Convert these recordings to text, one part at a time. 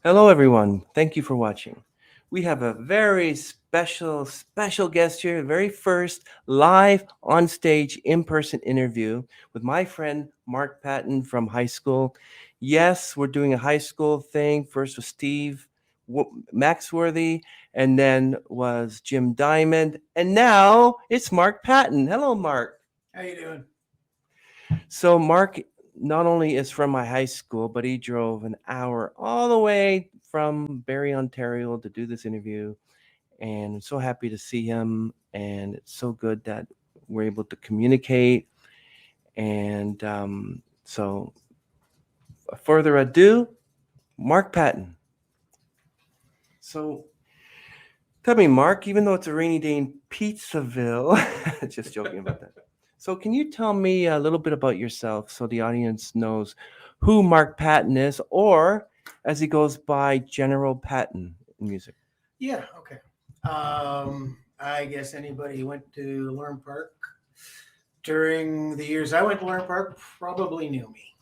Hello, everyone. Thank you for watching. We have a very special guest here, the very first live on stage in person interview with my friend Mark Patton from high school. Yes, we're doing a high school thing. First was Steve Maxworthy, and then was Jim Diamond, and now it's Mark Patton. Hello, Mark. How you doing? So Mark not only is from my high school, but he drove an hour all the way from Barrie, Ontario to do this interview. And I'm so happy to see him. And it's so good that we're able to communicate. And so, further ado, Mark Patton. So, tell me, Mark, even though it's a rainy day in Pizzaville, just joking about that. So, can you tell me a little bit about yourself so the audience knows who Mark Patton is, or as he goes by, General Patton in music? Yeah, okay. I guess anybody who went to Lorne Park during the years I went to Lorne Park probably knew me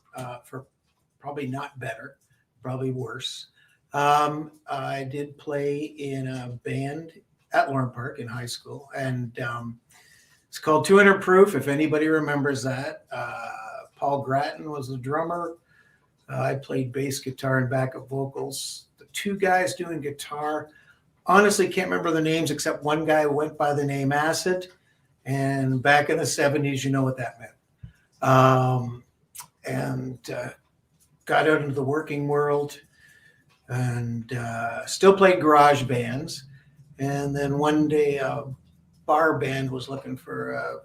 for probably not better, probably worse. I did play in a band at Lorne Park in high school, and it's called 200 Proof, if anybody remembers that. Paul Grattan was the drummer. I played bass guitar and backup vocals. The two guys doing guitar, honestly can't remember the names except one guy went by the name Acid. And back in the 70s, you know what that meant. And got out into the working world and still played garage bands. And then one day, a bar band was looking for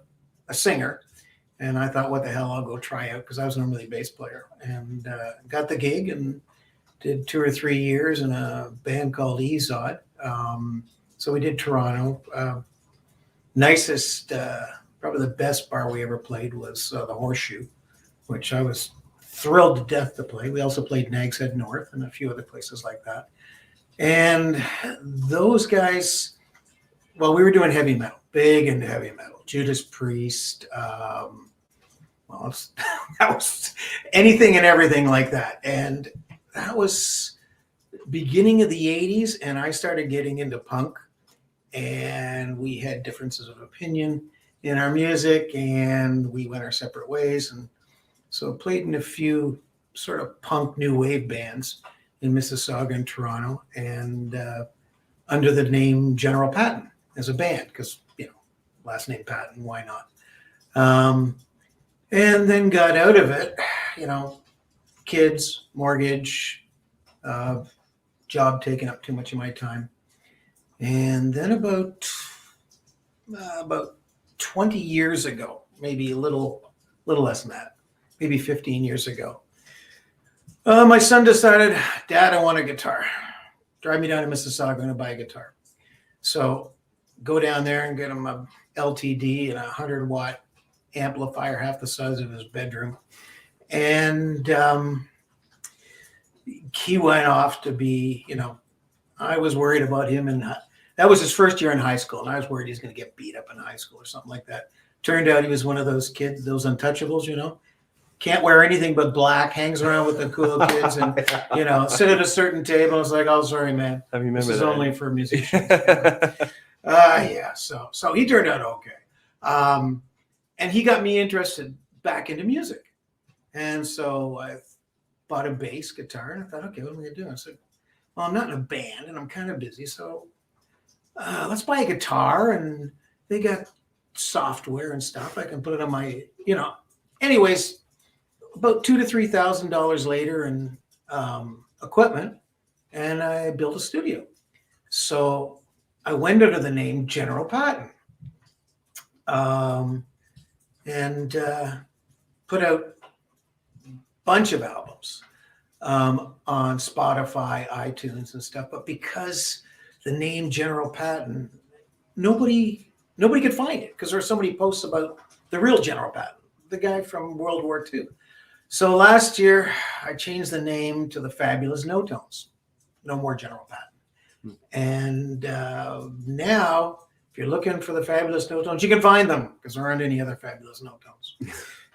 a singer. And I thought, what the hell, I'll go try out because I was normally a bass player. And got the gig and did 2 or 3 years in a band called IZOD. So we did Toronto. Nicest, probably the best bar we ever played was the Horseshoe, which I was thrilled to death to play. We also played Nagshead North and a few other places like that. And those guys, well, we were doing heavy metal, big into heavy metal. Judas Priest, well, that was anything and everything like that. And that was beginning of the 80s, and I started getting into punk, and we had differences of opinion in our music, and we went our separate ways. And so played in a few sort of punk new wave bands in Mississauga and Toronto, and under the name General Patton as a band, because, last name Patton, why not? And then got out of it, kids, mortgage, job taking up too much of my time. And then about 20 years ago, maybe a little less than that, maybe 15 years ago, my son decided, Dad, I want a guitar. Drive me down to Mississauga, I'm going to buy a guitar. So go down there and get him a LTD and a 100-watt amplifier, half the size of his bedroom. And he went off to be, I was worried about him, and that was his first year in high school, and I was worried he's going to get beat up in high school or something like that. Turned out he was one of those kids, those untouchables, can't wear anything but black, hangs around with the cool kids, and sit at a certain table. It's like, oh, sorry, man, I remember this is that. only for musicians. Yeah. So he turned out okay, and he got me interested back into music, and so I bought a bass guitar, and I thought, okay, what am I gonna do? I said, well, I'm not in a band, and I'm kind of busy, so let's buy a guitar, and they got software and stuff. I can put it on my, anyways. About $2,000 to $3,000 later, and equipment, and I built a studio. So I went under the name General Patton, and put out a bunch of albums on Spotify, iTunes, and stuff. But because the name General Patton, nobody could find it because there were so many posts about the real General Patton, the guy from World War II. So last year, I changed the name to the Fabulous No Tones. No more General Patton. And now, if you're looking for the Fabulous No Tones, you can find them because there aren't any other Fabulous No Tones.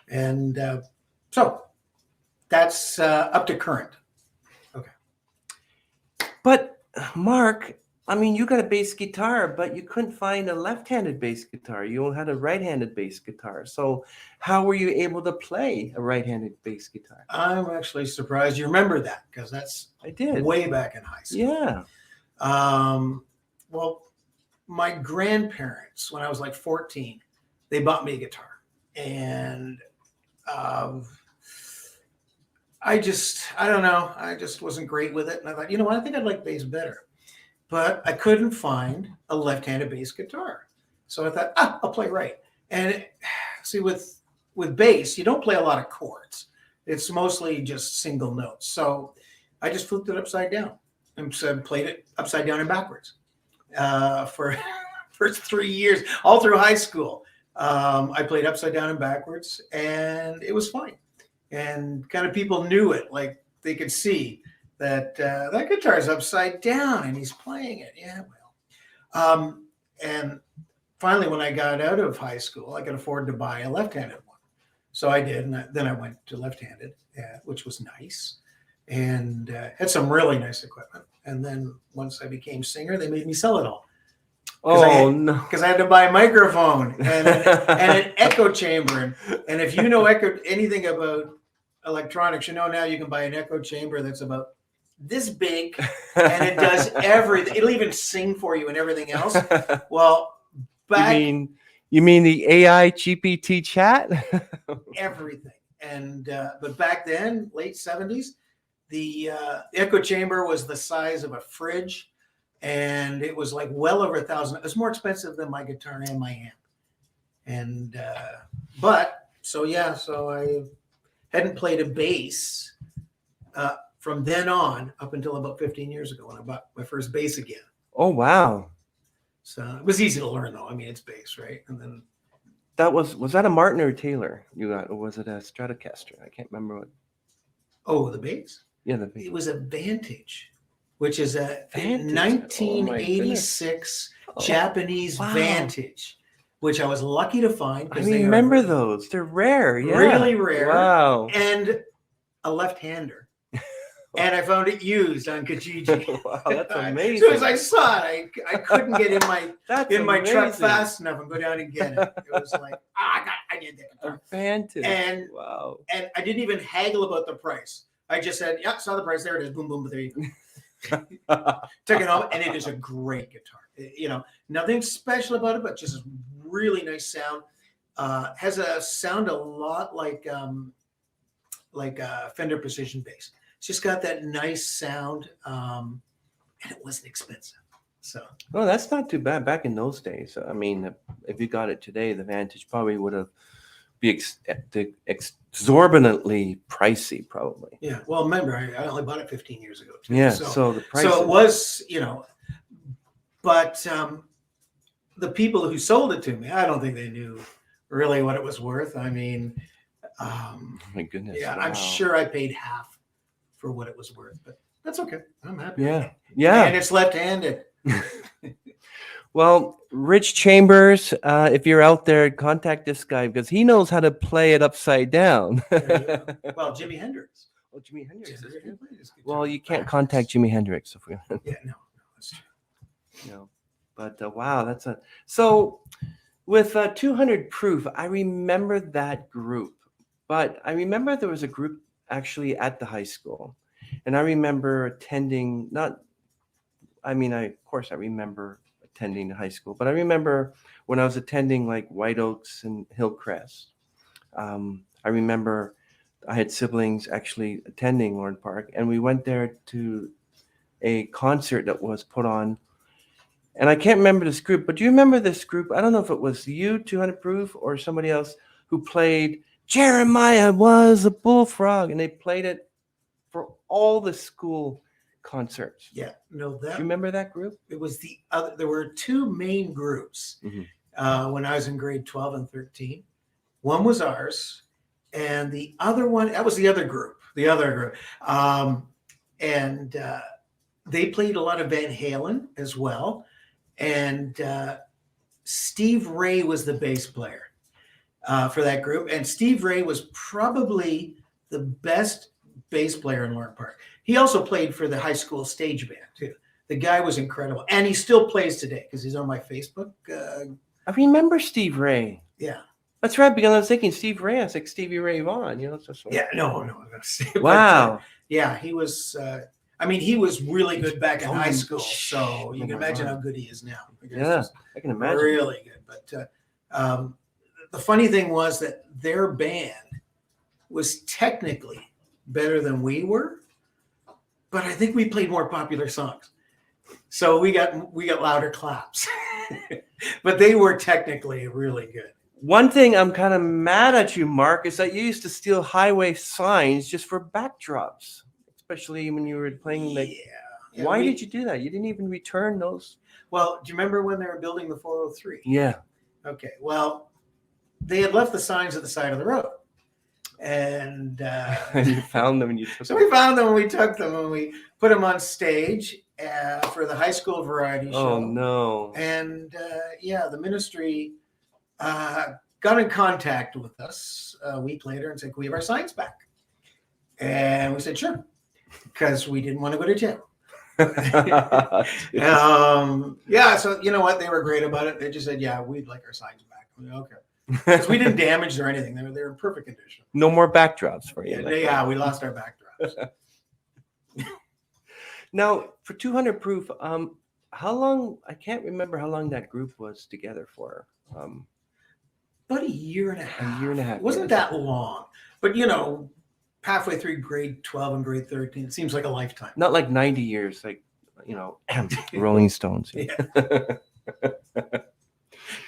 And so that's up to current. Okay. But Mark, I mean, you got a bass guitar, but you couldn't find a left-handed bass guitar. You only had a right-handed bass guitar. So how were you able to play a right-handed bass guitar? I'm actually surprised you remember that, because that's I did. way back in high school. Yeah. Well, my grandparents, when I was like 14, they bought me a guitar, and I don't know, I just wasn't great with it, and I thought, you know what, I think I'd like bass better, but I couldn't find a left-handed bass guitar, so I thought, I'll play right. And see, with bass, you don't play a lot of chords; it's mostly just single notes. So I just flipped it upside down and so played it upside down and backwards for first 3 years, all through high school. I played upside down and backwards, and it was fine. And kind of people knew it, like they could see that that guitar is upside down and he's playing it. Yeah, well. And finally, when I got out of high school, I could afford to buy a left-handed one. So I did, and then I went to left-handed, which was nice, and had some really nice equipment. And then once I became singer, they made me sell it all. No. Because I had to buy a microphone and an echo chamber. And if you know anything about electronics, you know now you can buy an echo chamber that's about this big, and it does everything. It'll even sing for you and everything else. Well, you mean the AI GPT chat? Everything. And but back then, late 70s, the echo chamber was the size of a fridge, and it was like well over $1,000. It was more expensive than my guitar and my amp. And so I hadn't played a bass from then on up until about 15 years ago when I bought my first bass again. Oh, wow. So it was easy to learn, though. I mean, it's bass, right? And then was that a Martin or a Taylor you got, or was it a Stratocaster? I can't remember what. Oh, the bass? Yeah, the bass. It was a Vantage, which is a Vantage. 1986 Japanese Vantage, which I was lucky to find. I remember those. They're rare. Yeah. Really rare. Wow. And a left-hander. And I found it used on Kijiji. Wow, that's amazing. As soon as I saw it, I couldn't get in my truck amazing. fast enough and go down and get it. It was like, I need that guitar. Vantage. And wow. And I didn't even haggle about the price. I just said, yeah, saw the price. There it is. Boom, boom. There you go. Took it home, and it is a great guitar. You know, nothing special about it, but just a really nice sound. Has a sound a lot like a Fender Precision bass. It's just got that nice sound, and it wasn't expensive. So, well, that's not too bad. Back in those days, I mean, if you got it today, the Vantage probably would have be exorbitantly pricey, probably. Yeah. Well, remember, I only bought it 15 years ago, too. Yeah. So the price. So it was, but the people who sold it to me, I don't think they knew really what it was worth. I mean, my goodness. Yeah, wow. I'm sure I paid half for what it was worth, but that's okay. I'm happy. Yeah. Yeah. And it's left-handed. Well, Rich Chambers, if you're out there, contact this guy because he knows how to play it upside down. Well, Jimi Hendrix. Oh, Jimi Hendrix. Well, you can't contact Jimi Hendrix. Yeah, no, that's true. No, but wow, so with 200 Proof. I remember that group, but I remember there was a group actually at the high school, and I remember attending. Of course, I remember attending high school, but I remember when I was attending like White Oaks and Hillcrest. I remember I had siblings actually attending Lorne Park, and we went there to a concert that was put on. And I can't remember this group, but do you remember this group? I don't know if it was you, 200 Proof, or somebody else who played Jeremiah Was a Bullfrog, and they played it for all the school concerts. Yeah, no, Do you remember that group? It was the other. There were two main groups when I was in grade 12 and 13. One was ours, and the other one, that was the other group. And they played a lot of Van Halen as well. And Steve Ray was the bass player for that group. And Steve Ray was probably the best bass player in Lorne Park. He also played for the high school stage band too. The guy was incredible, and he still plays today because he's on my Facebook. I remember Steve Ray. Yeah, That's right, because I was thinking Steve Ray. I was like Stevie Ray Vaughan. You know, so yeah, no. But, wow. yeah, he was. I mean, he was really good back in high school, sh- so you oh can my imagine God. how good he is now. Yeah, I can imagine. Really good. But the funny thing was that their band was technically better than we were, but I think we played more popular songs, so we got louder claps. But they were technically really good. One thing I'm kind of mad at you, Mark, is that you used to steal highway signs just for backdrops, especially when you were playing the. Yeah, Why did you do that? You didn't even return those. Well, do you remember when they were building the 403? Yeah. Okay. Well, they had left the signs at the side of the road, and You found them and you took so them. we found them and we took them and we put them on stage for the high school variety show. Oh no. And yeah, the ministry got in contact with us a week later and said, "Can we have our signs back?" And we said, "Sure," because we didn't want to go to jail. Yeah, so you know what? They were great about it. They just said, "Yeah, we'd like our signs back." We went, okay, because we didn't damage or anything. They were in perfect condition. No more backdrops for you. Yeah, we lost our backdrops. Now, for 200 proof, how long? I can't remember how long that group was together for. About a year and a half. A year and a half. It wasn't that long, but you know, halfway through grade 12 and grade 13, it seems like a lifetime. Not like 90 years, like, you know, Rolling Stones. Yeah.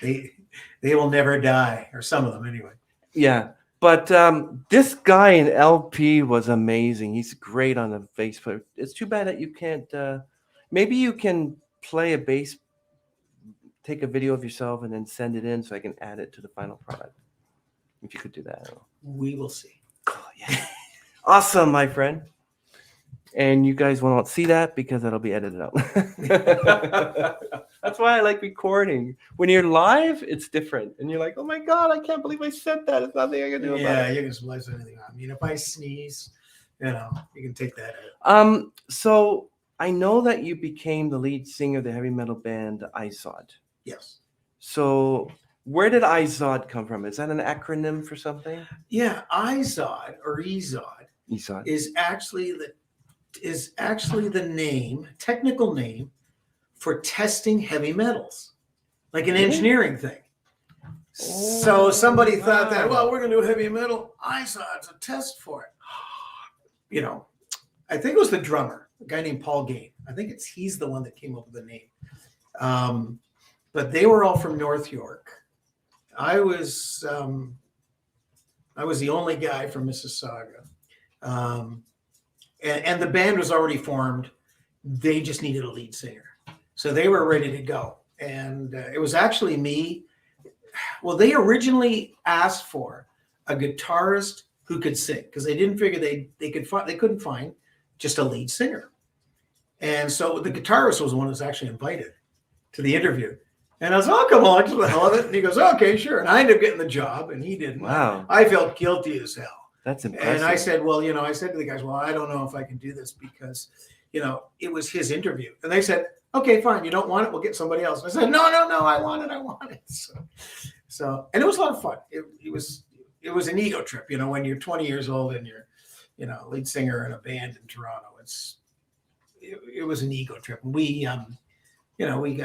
They will never die, or some of them anyway. Yeah. But this guy in LP was amazing. He's great on the bass player. It's too bad that you can't. Maybe you can play a bass, take a video of yourself, and then send it in so I can add it to the final product. If you could do that. We will see. Oh, yeah. Awesome, my friend. And you guys will not see that because that'll be edited out. That's why I like recording. When you're live, it's different. And you're like, oh my God, I can't believe I said that. There's nothing I can do about it. Yeah, you can splice anything on. I mean, if I sneeze, you know, you can take that out. So I know that you became the lead singer of the heavy metal band IZOD. Yes. So where did IZOD come from? Is that an acronym for something? Yeah, IZOD or EZOD IZOD is actually the name, technical name for testing heavy metals, like an engineering thing. So somebody thought that, well, we're going to do heavy metal. IZOD's a test for it. You know, I think it was the drummer, a guy named Paul Gain. I think he's the one that came up with the name. But they were all from North York. I was the only guy from Mississauga. And the band was already formed. They just needed a lead singer. So they were ready to go. And it was actually me. Well, they originally asked for a guitarist who could sing because they didn't figure they couldn't find just a lead singer. And so the guitarist was the one who was actually invited to the interview. And I was, oh, come on, just the hell of it. And he goes, okay, sure. And I ended up getting the job and he didn't. Wow. I felt guilty as hell. That's impressive. And I said, well, you know, I said to the guys, well, I don't know if I can do this because, you know, it was his interview. And they said, okay, fine. You don't want it. We'll get somebody else. And I said, no, I want it. So, and it was a lot of fun. It was an ego trip, you know, when you're 20 years old and you're, you know, lead singer in a band in Toronto. It was an ego trip. We, you know, we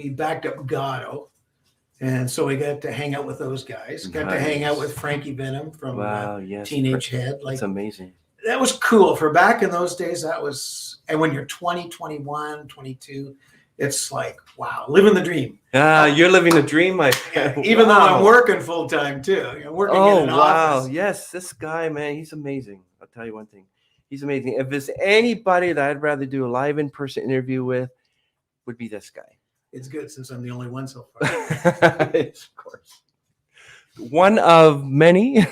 backed up Gatto. And so we got to hang out with those guys. Got to hang out with Frankie Venom from Teenage Head. Like, it's amazing. That was cool. For back in those days, that was, and when you're 20, 21, 22, it's like, wow, living the dream. You're living the dream, my friend. Even though I'm working full time too. You know, working in an office. Yes, this guy, man, he's amazing. I'll tell you one thing. He's amazing. If there's anybody that I'd rather do a live in-person interview with, would be this guy. It's good since I'm the only one so far. Of course. One of many.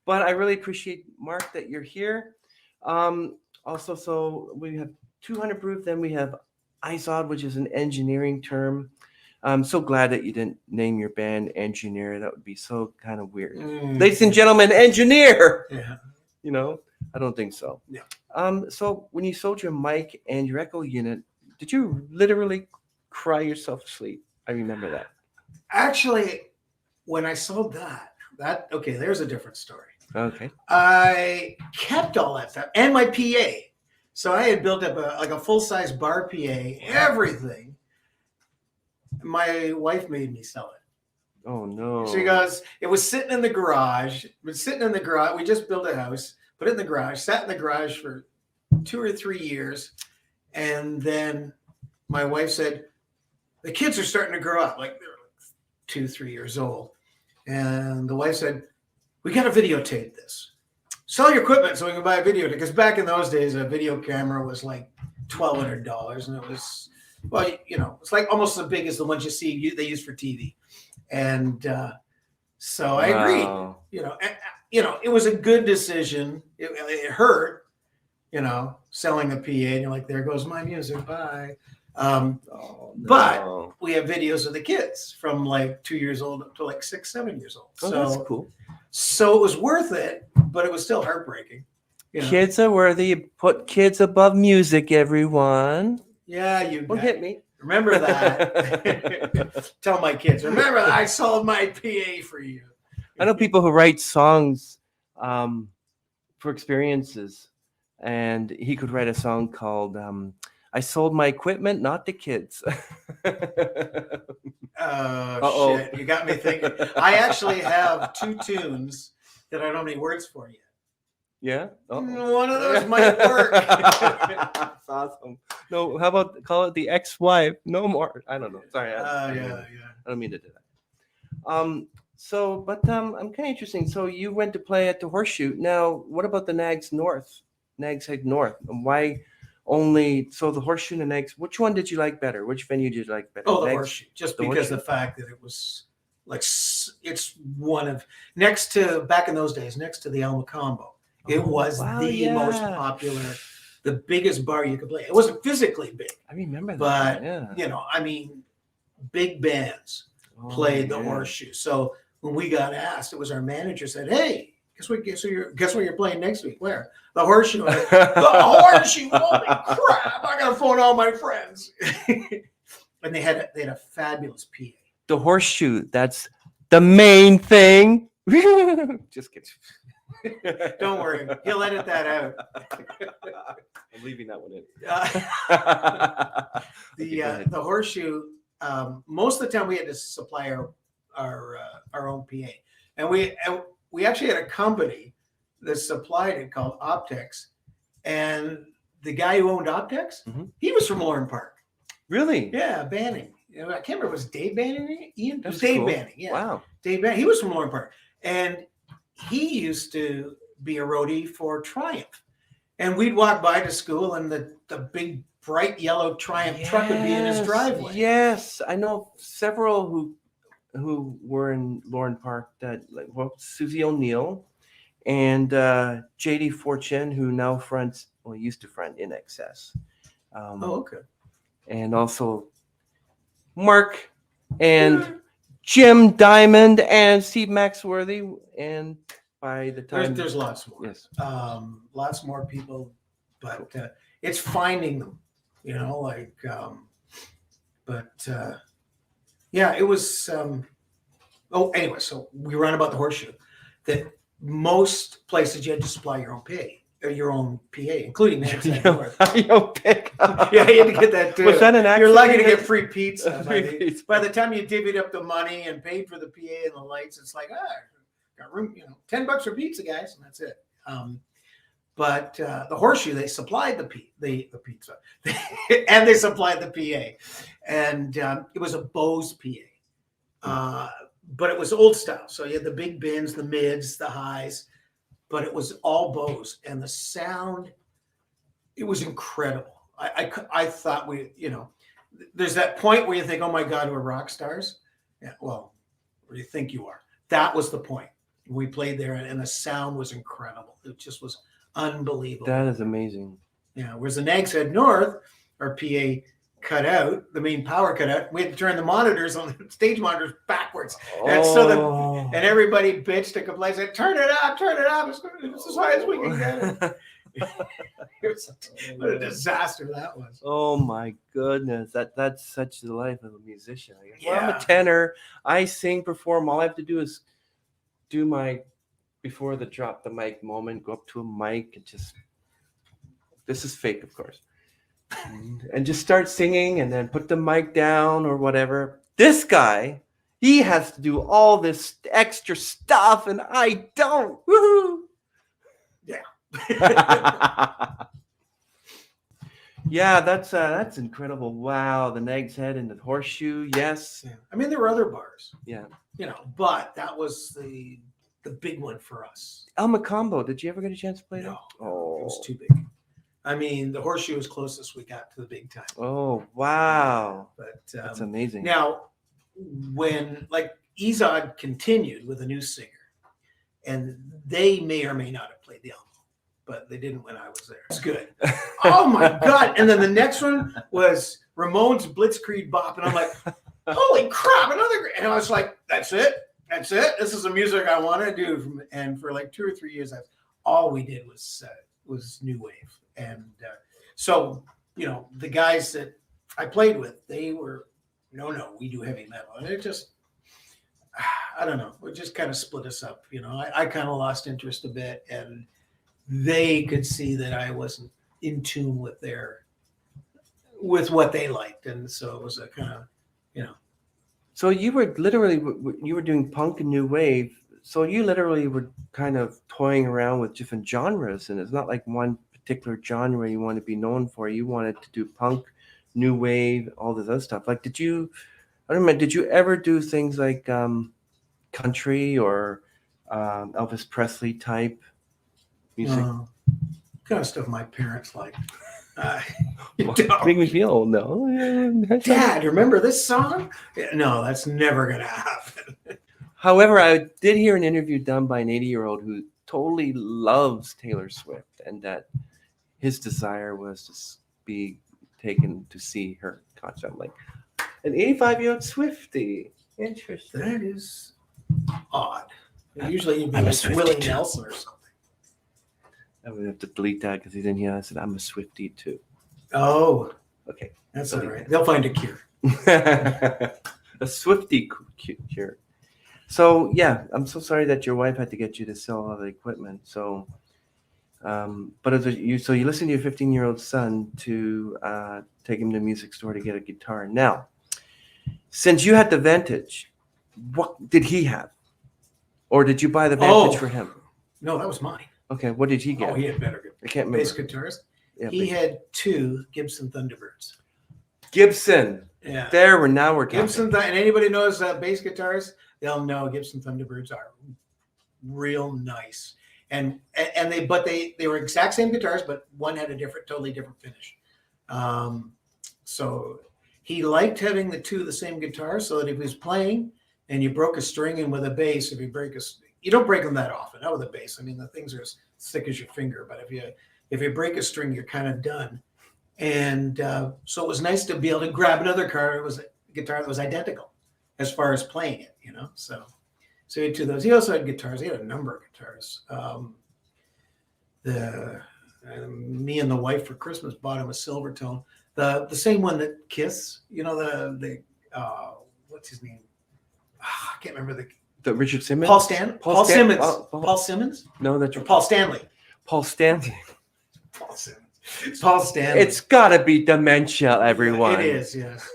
But I really appreciate, Mark, that you're here. Also, so we have 200 proof, then we have IZOD, which is an engineering term. I'm so glad that you didn't name your band Engineer. That would be so kind of weird. Mm, Ladies and gentlemen, Engineer. yeah. You know, I don't think so. Yeah. So when you sold your mic and your echo unit, did you literally cry yourself to sleep? I remember that. Actually, when I sold that okay, there's a different story. Okay. I kept all that stuff and my PA. So I had built up a full-size bar PA, everything. My wife made me sell it. Oh no. She goes, it was sitting in the garage. It was sitting in the garage. We just built a house, put it in the garage, sat in the garage for 2 or 3 years. And then my wife said, the kids are starting to grow up, like they're 2, 3 years old. And the wife said, we got to videotape this. Sell your equipment so we can buy a video. Because back in those days, a video camera was like $1,200. And it was, well, you know, it's like almost as big as the ones you see they use for TV. And so I agreed. Wow. It was a good decision. It hurt, selling a PA. And you're like, there goes my music. Bye. Oh, But no. we have videos of the kids from like 2 years old up to like 6, 7 years old. Oh, that's cool. So it was worth it, but it was still heartbreaking. Kids are worthy. Put kids above music, everyone. Yeah, you Don't hit me. remember that. Tell my kids, remember that I sold my PA for you. I know people who write songs for experiences, and he could write a song called I Sold My Equipment, Not the Kids. Oh, shit. You got me thinking. I actually have 2 tunes that I don't have any words for yet. Yeah? One of those might work. That's awesome. No, how about call it the ex-wife? No more. I don't know. Sorry. Yeah. I don't mean to do that. I'm kind of interesting. So you went to play at the Horseshoe. Now, what about the Nagshead North? And why only the Horseshoe and the Nags? Which one did you like better? Which venue did you like better? Oh, the Horseshoe. Just the because Horseshoe? the fact that it was like it's one of next to back in those days, next to the El Macombo. It was the most popular, the biggest bar you could play. It wasn't physically big. I remember that. But Yeah. big bands played the Horseshoe. So when we got asked, it was our manager said, "Hey, guess what you're playing next week? Where? The Horseshoe." Like, the Horseshoe! Holy crap! I gotta phone all my friends. And they had a fabulous PA. The Horseshoe. That's the main thing. Just kidding. Don't worry, he'll edit that out. I'm leaving that one in. The Horseshoe. Most of the time, we had to supply our own PA, and we actually had a company that supplied it called Optex, and the guy who owned Optex, he was from Lauren Park. Really? Yeah, Banning. I can't remember. Was Dave Banning? Ian? That's Dave cool. Banning. Yeah. Wow. Dave Banning. He was from Lauren Park, and he used to be a roadie for Triumph, and we'd walk by to school, and the big bright yellow Triumph truck would be in his driveway. Yes, I know several who were in Lauren Park. That Susie O'Neill and JD Fortune, who now used to front In Excess. Okay. And also Mark and Jim Diamond and Steve Maxworthy. And by the time There's lots more. Yes. Lots more people, but it's finding them, yeah, it was. Anyway, so we run about the Horseshoe. That most places you had to supply your own PA, including Nagshead North. Yeah, you had to get that too. Was that an accident? You're lucky to get free pizza. Pizza. By the time you divvied up the money and paid for the PA and the lights, it's like, got room, $10 for pizza, guys, and that's it. But the Horseshoe, they supplied the pizza, and they supplied the PA, and it was a Bose PA, but it was old style. So you had the big bins, the mids, the highs, but it was all Bose, and the sound, it was incredible. I thought there's that point where you think, oh my God, we're rock stars. Yeah, well, or you think you are. That was the point. We played there, and the sound was incredible. It just was unbelievable. That is amazing. Yeah. Whereas the Nagshead North, our PA, cut out, the main power cut out. We had to turn the monitors on the stage monitors backwards. And so and everybody bitched and complained, said, turn it up, it's as high as we can get it. What a disaster that was. Oh my goodness, that's such the life of a musician. I guess. Well, I'm Yeah. a tenor. I sing, perform. All I have to do is do my before the drop the mic moment. Go up to a mic and just. This is fake, of course, and just start singing, and then put the mic down or whatever. This guy, he has to do all this extra stuff, and I don't. Woohoo! Yeah. Yeah, that's incredible. Wow, the Nag's Head and the Horseshoe. Yes. Yeah. I mean, there were other bars, Yeah. but that was the big one for us. El Macombo. Did you ever get a chance to play that? No, Oh, it was too big. I mean, the Horseshoe was closest we got to the big time. Oh, wow. But That's amazing. now, when like IZOD continued with a new singer, and they may or may not have played the album, but they didn't when I was there. It's good. Oh my God. And then the next one was Ramones Blitzkrieg Bop. And I'm like, holy crap, another. And I was like, that's it. This is the music I want to do. And for like 2 or 3 years, all we did was new wave. And so, the guys that I played with, they were, no, we do heavy metal. And it just, I don't know. It just kind of split us up. I kind of lost interest a bit, and they could see that I wasn't in tune with what they liked. And so it was a kind of, So you were literally doing punk and new wave. So you literally were kind of toying around with different genres, and it's not like one particular genre you want to be known for. You wanted to do punk, new wave, all this other stuff. Like, did you ever do things like country or Elvis Presley type music? Kind of stuff my parents liked. Make me feel old. No, Dad, remember this song? No, that's never gonna happen. However, I did hear an interview done by an 80-year-old who totally loves Taylor Swift, and that his desire was to be taken to see her concert. I'm like, an 85-year-old Swiftie. Interesting. That is odd. Usually you'd be I'm a like Swiftie Willie too. Nelson or something. I would have to delete that because he didn't hear. I said, I'm a Swiftie too. Oh, Okay. that's all right. They'll find a cure. A Swiftie cure. So yeah, I'm so sorry that your wife had to get you to sell all the equipment. So, but you listen to your 15-year-old son to take him to a music store to get a guitar. Now, since you had the Vantage, what did he have, or did you buy the Vantage for him? No, that was mine. Okay, what did he get? Oh, he had better I can't remember. bass guitars. Yeah, He had 2 Gibson Thunderbirds. Gibson. Yeah. Now we're talking. Gibson, and anybody knows bass guitars, they'll know Gibson Thunderbirds are real nice. And they were exact same guitars, but one had a totally different finish. So he liked having the 2 of the same guitar, so that if he was playing and you broke a string, and with a bass, you don't break them that often. Not with a bass. I mean, the things are as thick as your finger, but if you break a string, you're kind of done. And so it was nice to be able to grab another guitar. It was a guitar that was identical as far as playing it, So he had 2 of those. He also had guitars. He had a number of guitars. Me and the wife for Christmas bought him a Silvertone, the same one that Kiss, what's his name? I can't remember the Richard Simmons. Paul Simmons. Paul Simmons? No, that's Or Paul Stanley. Paul Stanley. Paul Simmons. Paul Stanley. It's got to be dementia, everyone. It is, yes.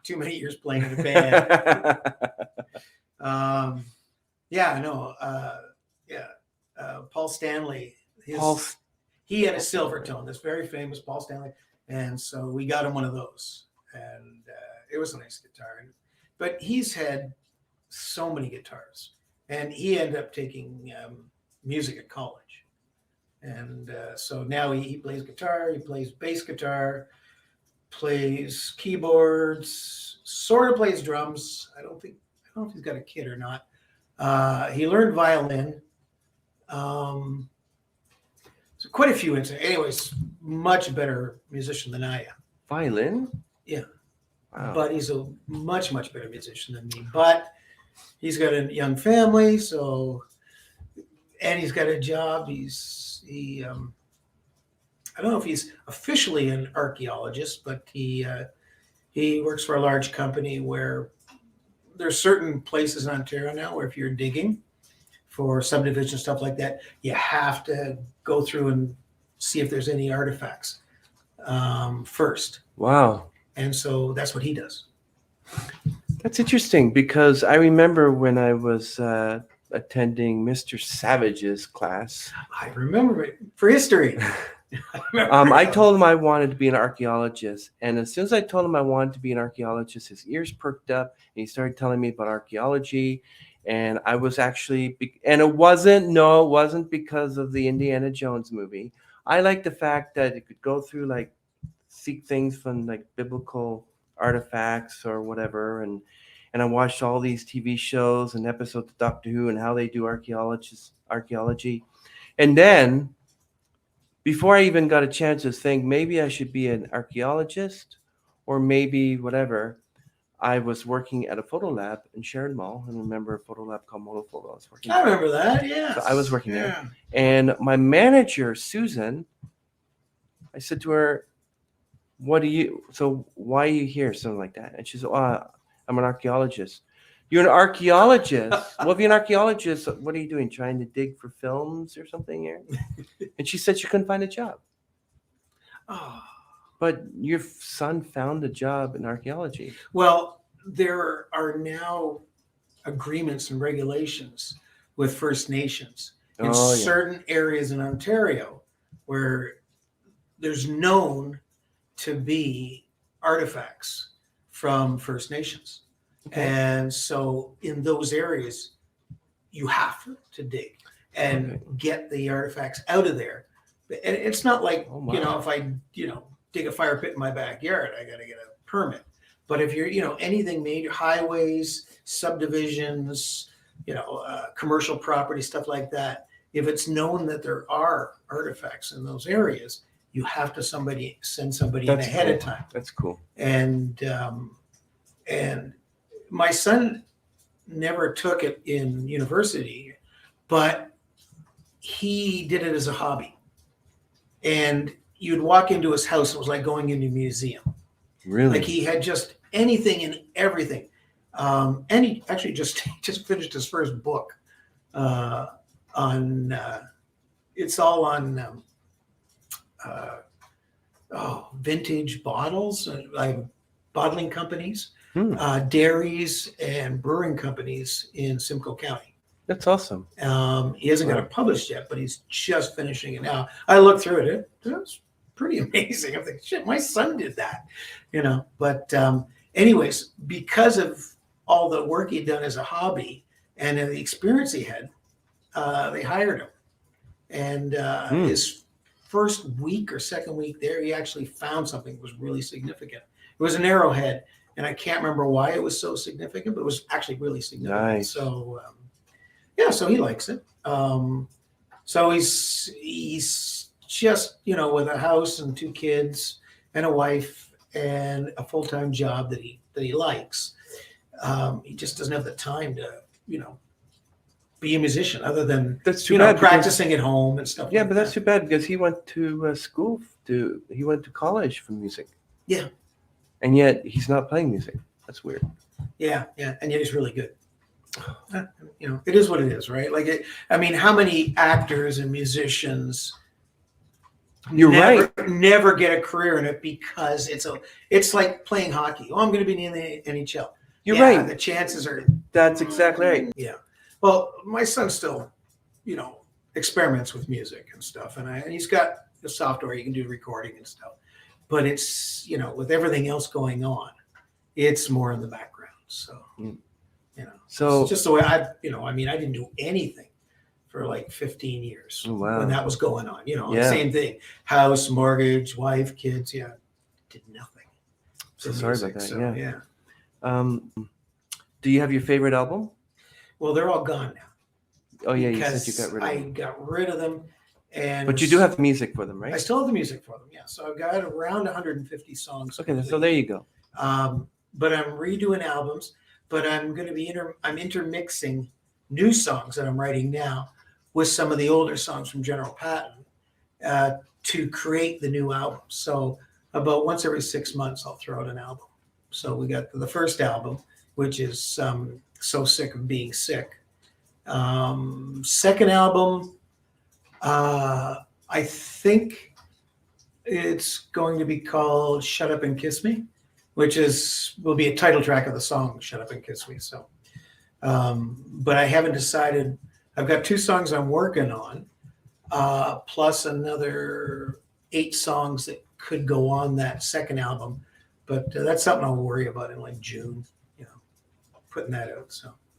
Too many years playing in a band. Paul Stanley. He had a Silvertone, this very famous Paul Stanley, and so we got him one of those, and it was a nice guitar. But he's had so many guitars, and he ended up taking music at college. And so now he plays guitar, he plays bass guitar, plays keyboards, sort of plays drums. I don't know if he's got a kit or not. He learned violin. So quite a few instruments. Anyways, much better musician than I am. Violin? Yeah. Wow. But he's a much, much better musician than me. But he's got a young family, and he's got a job. I don't know if he's officially an archaeologist, but he works for a large company where there's certain places in Ontario now where if you're digging for subdivision stuff like that, you have to go through and see if there's any artifacts first. Wow. And so that's what he does. That's interesting because I remember when I was attending Mr. Savage's class. I remember it for history. I told him I wanted to be an archaeologist, and as soon as I told him I wanted to be an archaeologist, his ears perked up, and he started telling me about archaeology. And I was actually, and it wasn't because of the Indiana Jones movie. I like the fact that it could go through, like, seek things from like biblical artifacts or whatever, and I watched all these TV shows and episodes of Doctor Who and how they do archaeology, and then, before I even got a chance to think maybe I should be an archaeologist or maybe whatever, I was working at a photo lab in Sharon Mall. And remember a photo lab called Monophoto? I remember that, yeah. So I was working there. And my manager, Susan, I said to her, why are you here? Something like that. And she said, I'm an archaeologist. You're an archaeologist? Well, if you're an archaeologist, what are you doing? Trying to dig for films or something here? And she said she couldn't find a job. Oh. But your son found a job in archaeology. Well, there are now agreements and regulations with First Nations in certain areas in Ontario where there's known to be artifacts from First Nations. Okay. And so in those areas, you have to dig and get the artifacts out of there. And it's not like, if I, dig a fire pit in my backyard, I got to get a permit. But if you're, anything major, highways, subdivisions, commercial property, stuff like that, if it's known that there are artifacts in those areas, you have to send somebody in ahead of time. That's cool. And my son never took it in university, but he did it as a hobby. And you'd walk into his house, it was like going into a museum. Really? Like he had just anything and everything. And he actually just finished his first book it's all on vintage bottles, like bottling companies, dairies and brewing companies in Simcoe County. That's awesome. He hasn't got it published yet, but he's just finishing it now. I looked through it. It's pretty amazing. I'm thinking, shit, my son did that, But anyways, because of all the work he'd done as a hobby and the experience he had, they hired him. And his first week or second week there, he actually found something that was really significant. It was an arrowhead, and I can't remember why it was so significant, but it was actually really significant. Nice. So, so he likes it. So he's just, with a house and 2 kids and a wife and a full-time job that he likes. He just doesn't have the time to, be a musician other than that's too bad practicing at home and stuff. Yeah, but that's too bad because he went to school he went to college for music. Yeah. And yet he's not playing music. That's weird. Yeah, and yet he's really good. It is what it is, right? Like, how many actors and musicians never get a career in it because it's like playing hockey. Oh, I'm going to be in the NHL. You're right. The chances are. That's exactly right. Yeah. Well, my son still, experiments with music and stuff, and he's got the software you can do recording and stuff. But it's, with everything else going on, it's more in the background. So, so it's just the way I didn't do anything for like 15 years when that was going on. Same thing, house, mortgage, wife, kids. Yeah, did nothing. So sorry about that. So, do you have your favorite album? Well, they're all gone now. Oh yeah, you said you got rid of them. I got rid of them, And But you do have the music for them, I right? still have the music for them, yeah. So I've got around 150 songs. Okay, so complete. there you go. But I'm redoing albums. But I'm going to be I'm intermixing new songs that I'm writing now with some of the older songs from General Patton to create the new album. So about once every 6 months, I'll throw out an album. So we got the first album, which is So Sick of Being Sick. Second album, I think it's going to be called Shut Up and Kiss Me, which will be a title track of the song Shut Up and Kiss Me. So, but I haven't decided. I've got 2 songs I'm working on, plus another 8 songs that could go on that second album. But that's something I'll worry about in like June, putting that out.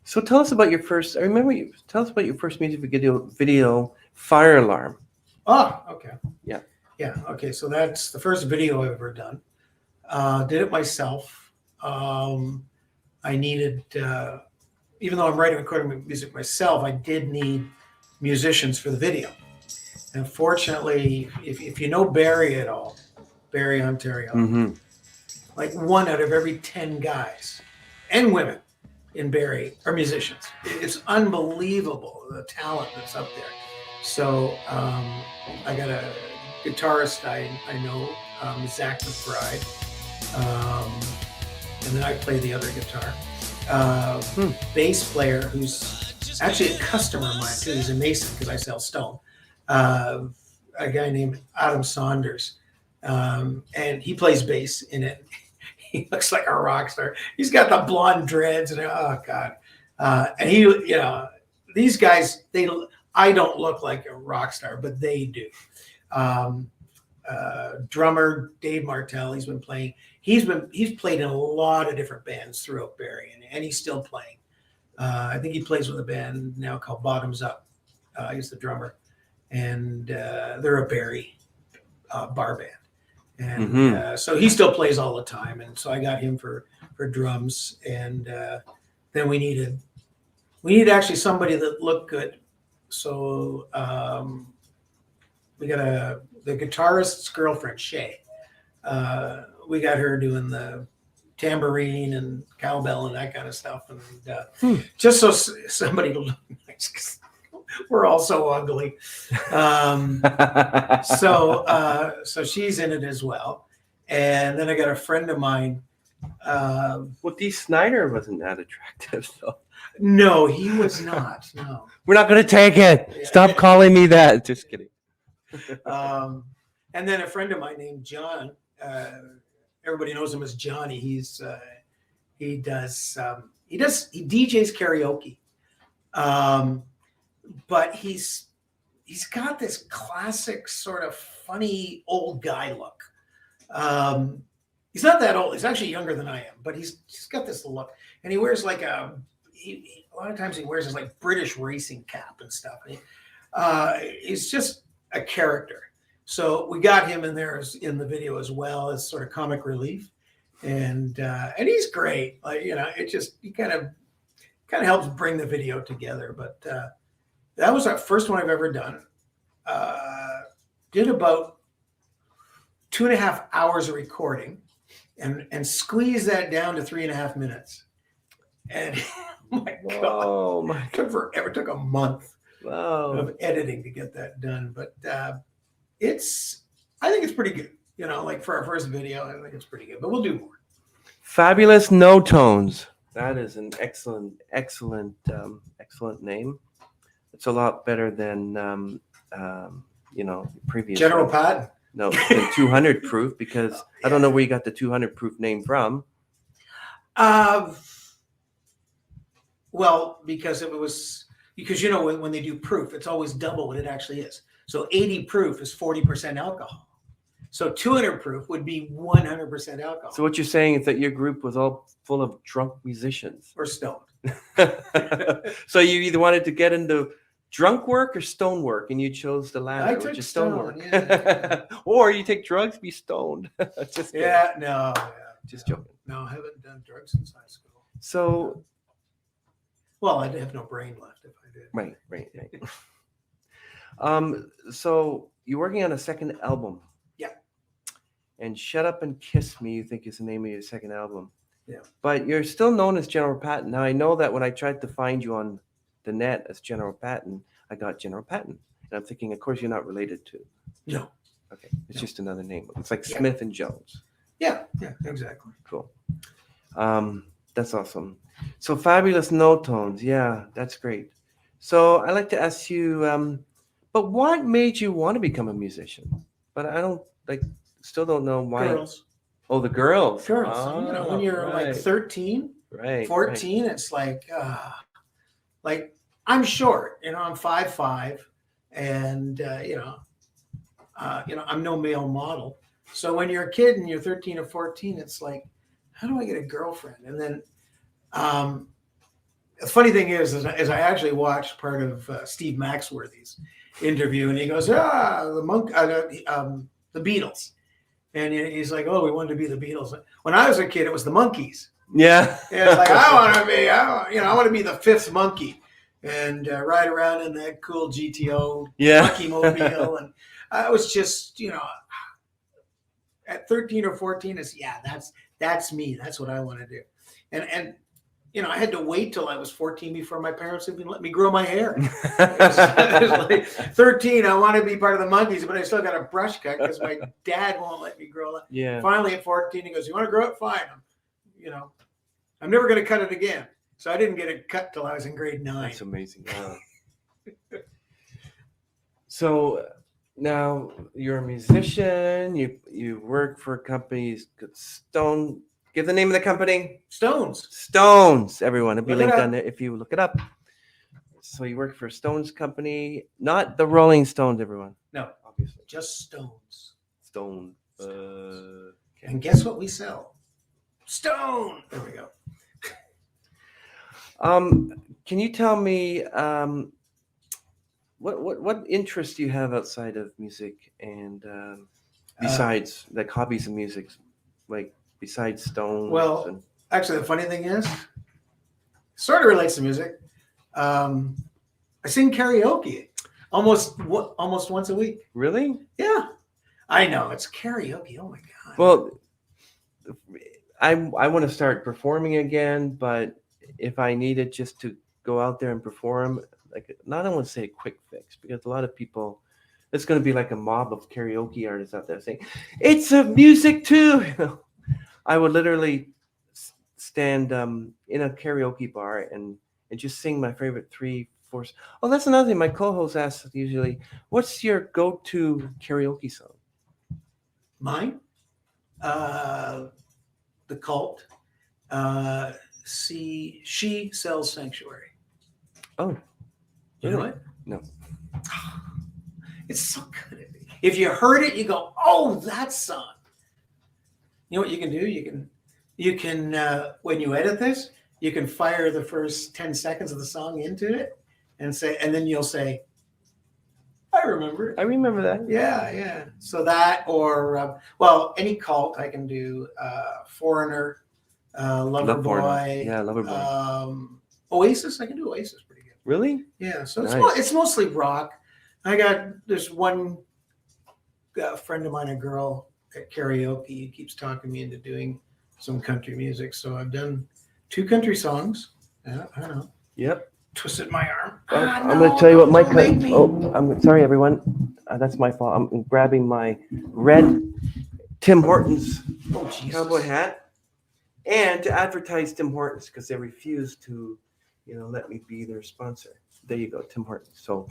So tell us about your first. I remember you. Tell us about your first music video, Fire Alarm. Oh, okay. Yeah. Yeah. Okay. So that's the first video I've ever done. Did it myself. I needed, even though I'm writing and recording music myself, I did need musicians for the video. And fortunately, if you know Barrie at all, Barrie, Ontario, Mm-hmm. like 1 out of every 10 guys and women in Barrie are musicians. It's unbelievable the talent that's up there. So I got a guitarist I know, Zach McBride, and then I play the other guitar. Bass player who's actually a customer of mine too. He's a mason because I sell stone. A guy named Adam Saunders, and he plays bass in it. He looks like a rock star. He's got the blonde dreads and oh god. And he, these guys, I don't look like a rock star, but they do. Drummer Dave Martell, he's played in a lot of different bands throughout Barrie, and he's still playing. I think he plays with a band now called Bottoms Up. He's the drummer, and they're a Barrie bar band. And so he still plays all the time, and so I got him for drums. And then we needed actually somebody that looked good. So we got the guitarist's girlfriend, Shay. We got her doing the tambourine and cowbell and that kind of stuff, and just so somebody to look nice, 'cause we're all so ugly. So she's in it as well. And then I got a friend of mine. Well, Dee Snider wasn't that attractive, though. No, he was not. No. We're not going to take it. Yeah. Stop calling me that. Just kidding. And then a friend of mine named John. Everybody knows him as Johnny. He DJs karaoke. But he's got this classic sort of funny old guy look. He's not that old. He's actually younger than I am, but he's got this look, and he wears like a lot of times he wears his like British racing cap and stuff. He's just a character. So we got him in there in the video as well as sort of comic relief, and he's great. Like he kind of helps bring the video together. But that was our first one I've ever done. Did about 2.5 hours of recording, and squeezed that down to 3.5 minutes. And oh my God, it took forever. It took a month of editing to get that done. But I think it's pretty good. Like for our first video, I think it's pretty good. But we'll do more. Fabulous No Tones. That is an excellent name. It's a lot better than previous General Patton. No, than 200 proof, because I don't know where you got the 200 proof name from. Well, because when they do proof, it's always double what it actually is. So 80 proof is 40% alcohol. So 200 proof would be 100% alcohol. So what you're saying is that your group was all full of drunk musicians or stoned. So you either wanted to get into drunk work or stone work, and you chose the latter, which is stone work. Yeah. Or you take drugs, be stoned. Just kidding. Joking. No, I haven't done drugs since high school. So, well, I'd have no brain left if I did. Right. So you're working on a second album. Yeah. And Shut Up and Kiss Me, you think is the name of your second album. Yeah. But you're still known as General Patton. Now I know that when I tried to find you on the net as General Patton, I got General Patton. And I'm thinking, of course, you're not related to. No. Okay. It's just another name. It's like Yeah. Smith and Jones. Yeah, exactly. Cool. That's awesome. So Fabulous No Tones. Yeah, that's great. So I'd like to ask you, but what made you want to become a musician? But I don't still don't know why. Girls. Oh, the girls. Girls. Oh, when you're like right. 13, Right. 14, it's like I'm short, I'm 5'5", and I'm no male model. So when you're a kid and you're 13 or 14, it's like, how do I get a girlfriend? And then the funny thing is I actually watched part of Steve Maxworthy's interview, and he goes, the Beatles. And he's like, oh, we wanted to be the Beatles. When I was a kid, it was the Monkees. Yeah. And it's like, I want to be the fifth monkey and ride around in that cool GTO Monkey Mobile. And I was just, at 13 or 14, that's me. That's what I want to do. And I had to wait till I was 14 before my parents even let me grow my hair. It was like 13, I want to be part of the Monkees, but I still got a brush cut because my dad won't let me grow it. Yeah. Finally, at 14, he goes, you want to grow it? Fine. I'm never going to cut it again. So I didn't get it cut till I was in grade 9. That's amazing. Wow. So now you're a musician. You work for companies. Stone. Give the name of the company. Stones. Everyone, it'll be linked on there if you look it up. So you work for Stones company, not the Rolling Stones. Everyone. No, obviously, just Stones. Stone. Okay. And guess what we sell? Stone. There we go. Can you tell me what interests do you have outside of music and besides like hobbies and music, like besides Stones? Well, actually, the funny thing is, sort of relates to music. I sing karaoke almost once a week. Really? Yeah, I know it's karaoke. Oh my god. Well, I want to start performing again, but if I needed just to go out there and perform, like not I want to say a quick fix because a lot of people, it's going to be like a mob of karaoke artists out there saying it's a music too. I would literally stand in a karaoke bar and just sing my favorite 3, 4. Oh, that's another thing. My co-host asks usually, "What's your go-to karaoke song?" Mine, The Cult. She Sells Sanctuary. Oh, you know it? No. It's so good. If you heard it, you go, "Oh, that song." You know what you can do? You can when you edit this, you can fire the first 10 seconds of the song into it and then you'll say, "I remember it." I remember that. Yeah. So that, or any Cult I can do. Foreigner, Loverboy. Yeah, Loverboy. Oasis, I can do Oasis pretty good. Really? Yeah. So nice. it's mostly rock. There's one friend of mine, a girl at karaoke, who keeps talking me into doing some country music. So I've done 2 country songs. I don't know. Yep. Twisted my arm. I'm going to tell you what my cut. Oh, I'm sorry, everyone. That's my fault. I'm grabbing my red Tim Hortons cowboy hat, and to advertise Tim Hortons because they refuse to, let me be their sponsor. There you go, Tim Hortons. So,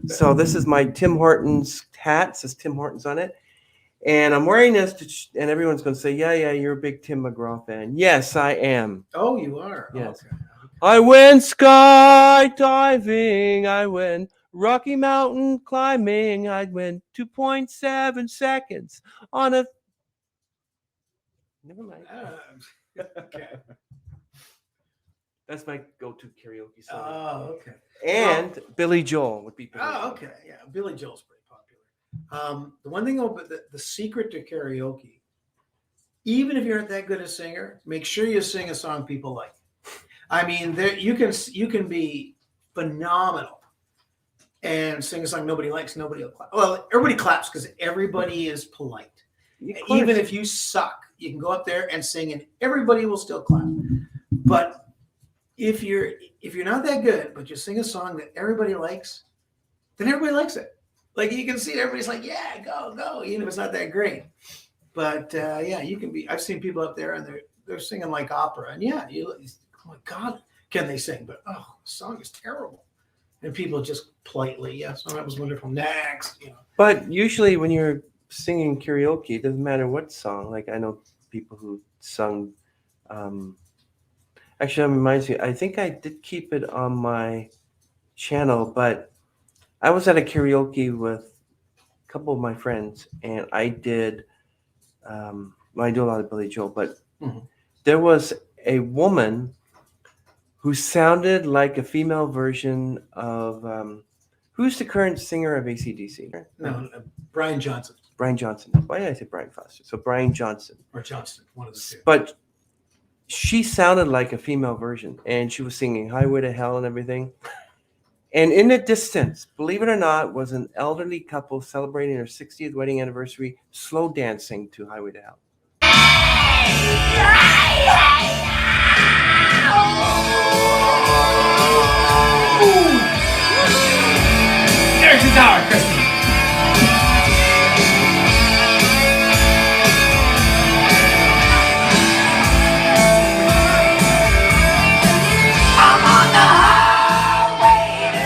so this is my Tim Hortons hat. It says Tim Hortons on it. And I'm wearing this, and everyone's going to say, yeah, you're a big Tim McGraw fan. Yes, I am. Oh, you are? Yes. Okay. I went skydiving. I went Rocky Mountain climbing. I went 2.7 seconds on a... Never mind. Okay. That's my go-to karaoke song. Oh, okay. And Billy Joel would be Billy Joel. Oh, okay. Yeah, Billy Joel's pretty popular. The one thing about the secret to karaoke, even if you're not that good a singer, make sure you sing a song people like. I mean, you can be phenomenal and sing a song nobody likes, nobody will clap. Well, everybody claps because everybody is polite. Of Even course. if you suck, you can go up there and sing, and everybody will still clap. But if you're not that good, but you sing a song that everybody likes, then everybody likes it. Like you can see everybody's like, yeah, go, go, even if it's not that great. But yeah, you can be. I've seen people up there and they're singing like opera, and yeah, oh my God, can they sing? But oh, the song is terrible, and people just politely, yes, oh, that was wonderful. Next, you know. But usually when you're singing karaoke, it doesn't matter what song. Like I know people who sung. Um, Actually, that reminds me. I think I did keep it on my channel, but I was at a karaoke with a couple of my friends, and I did. Well, I do a lot of Billy Joel, but Mhm. there was a woman who sounded like a female version of who's the current singer of AC/DC? No, Brian Johnson Brian Johnson. Why did I say Brian Foster? So Brian Johnson. or Johnston, one of the two. But she sounded like a female version, and she was singing "Highway to Hell" and everything. And in the distance, believe it or not, was an elderly couple celebrating their 60th wedding anniversary, slow dancing to "Highway to Hell." There's your dollar, Christy. I'm on the highway to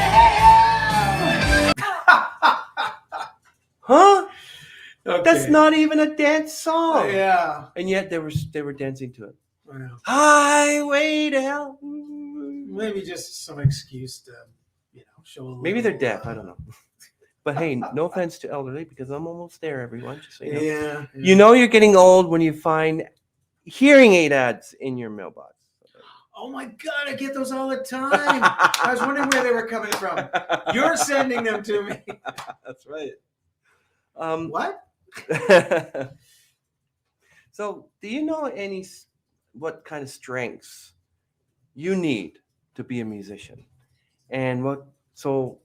hell. Huh? Okay. That's not even a dance song. Yeah. And yet they were dancing to it. I know. Highway to Hell. Maybe just some excuse to, show a little. Maybe they're deaf. I don't know. But hey, no offense to elderly because I'm almost there, everyone. Just so you know. Yeah. You know you're getting old when you find hearing aid ads in your mailbox. Oh my God, I get those all the time. I was wondering where they were coming from. You're sending them to me. That's right. What? So, do you know what kind of strengths you need to be a musician? And so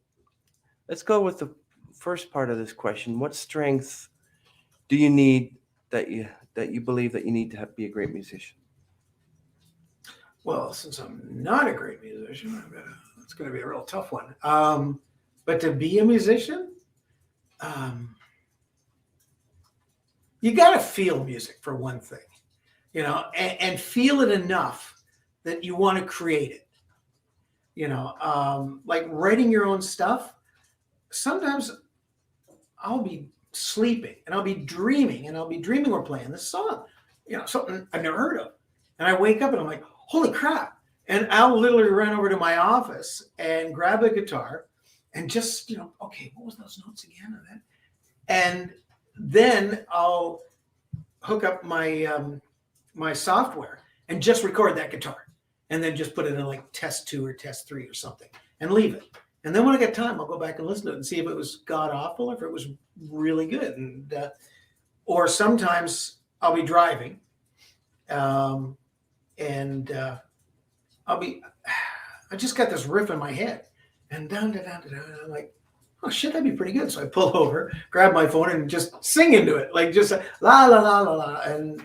let's go with the first part of this question. What strengths do you need that you believe that you need to be a great musician? Well, since I'm not a great musician, it's going to be a real tough one. But to be a musician, you got to feel music for one thing, and feel it enough that you want to create it. Like writing your own stuff. Sometimes I'll be sleeping and I'll be dreaming we're playing this song, something I've never heard of. And I wake up and I'm like, holy crap. And I'll literally run over to my office and grab a guitar and just, okay, what was those notes again? And then I'll hook up my my software and just record that guitar and then just put it in like test 2 or test 3 or something and leave it. And then when I get time, I'll go back and listen to it and see if it was god awful or if it was really good. And or sometimes I'll be driving, and I just got this riff in my head, and down, I'm like, oh shit, that'd be pretty good. So I pull over, grab my phone, and just sing into it, like just la la la la la, and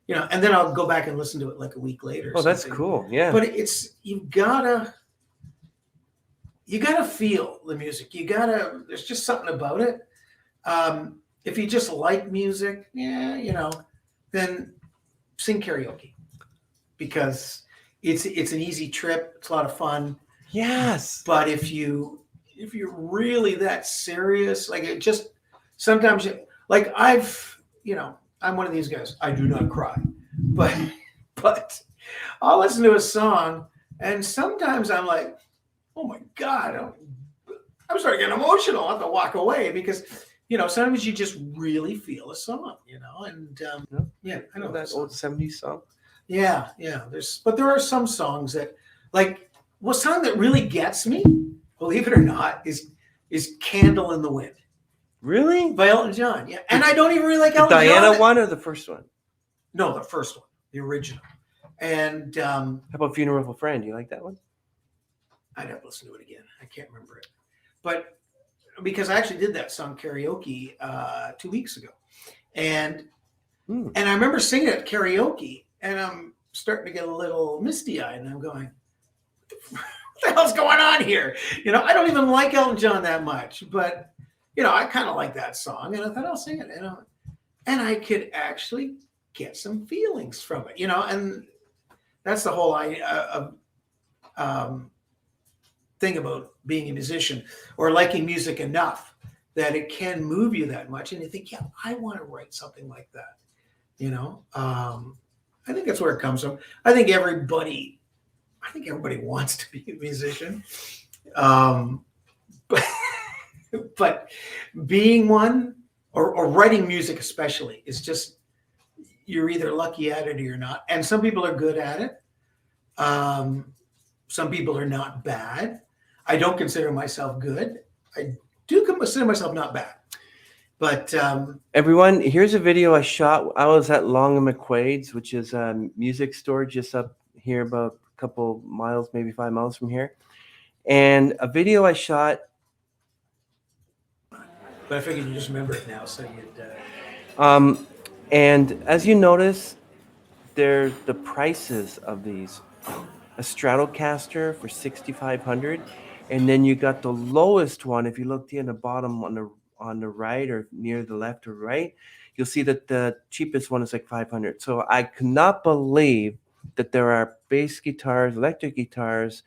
and then I'll go back and listen to it like a week later. Oh, that's cool. Yeah. But you gotta feel the music. There's just something about it. If you just like music, then sing karaoke because it's an easy trip. It's a lot of fun. Yes. But if you're really that serious, like it just sometimes like I'm one of these guys. I do not cry, but I'll listen to a song and sometimes I'm like, oh my God, I'm starting to get emotional. I have to walk away because, sometimes you just really feel a song, and yeah, I know that old 70s song. Yeah. But there are some songs that, like, one song that really gets me, believe it or not, is "Candle in the Wind." Really? By Elton John. Yeah, and I don't even really like the Elton Diana John. one or the first one? No, the first one, the original. And how about "Funeral of a Friend"? You like that one? I'd have to listen to it again. I can't remember it. But because I actually did that song karaoke 2 weeks ago, and Hmm. I remember singing it karaoke, and I'm starting to get a little misty eyed, and I'm going, "What the hell's going on here?" I don't even like Elton John that much, but I kind of like that song, and I thought I'll sing it, and I could actually get some feelings from it, and that's the whole thing about being a musician or liking music enough that it can move you that much, and you think, yeah, I want to write something like that. I think that's where it comes from. I think everybody wants to be a musician, but but being one or writing music especially is just, you're either lucky at it or you're not. And some people are good at it. Some people are not bad. I don't consider myself good. I do consider myself not bad. But Everyone, here's a video I shot. I was at Long and McQuaid's, which is a music store just up here, about a couple miles, maybe 5 miles from here. And a video I shot. I figured you just remember it now, so you'd. And as you notice, there's the prices of these. A Stratocaster for $6,500, and then you got the lowest one. If you look in the bottom on the right or near the left or right, you'll see that the cheapest one is like $500. So I cannot believe that there are bass guitars, electric guitars,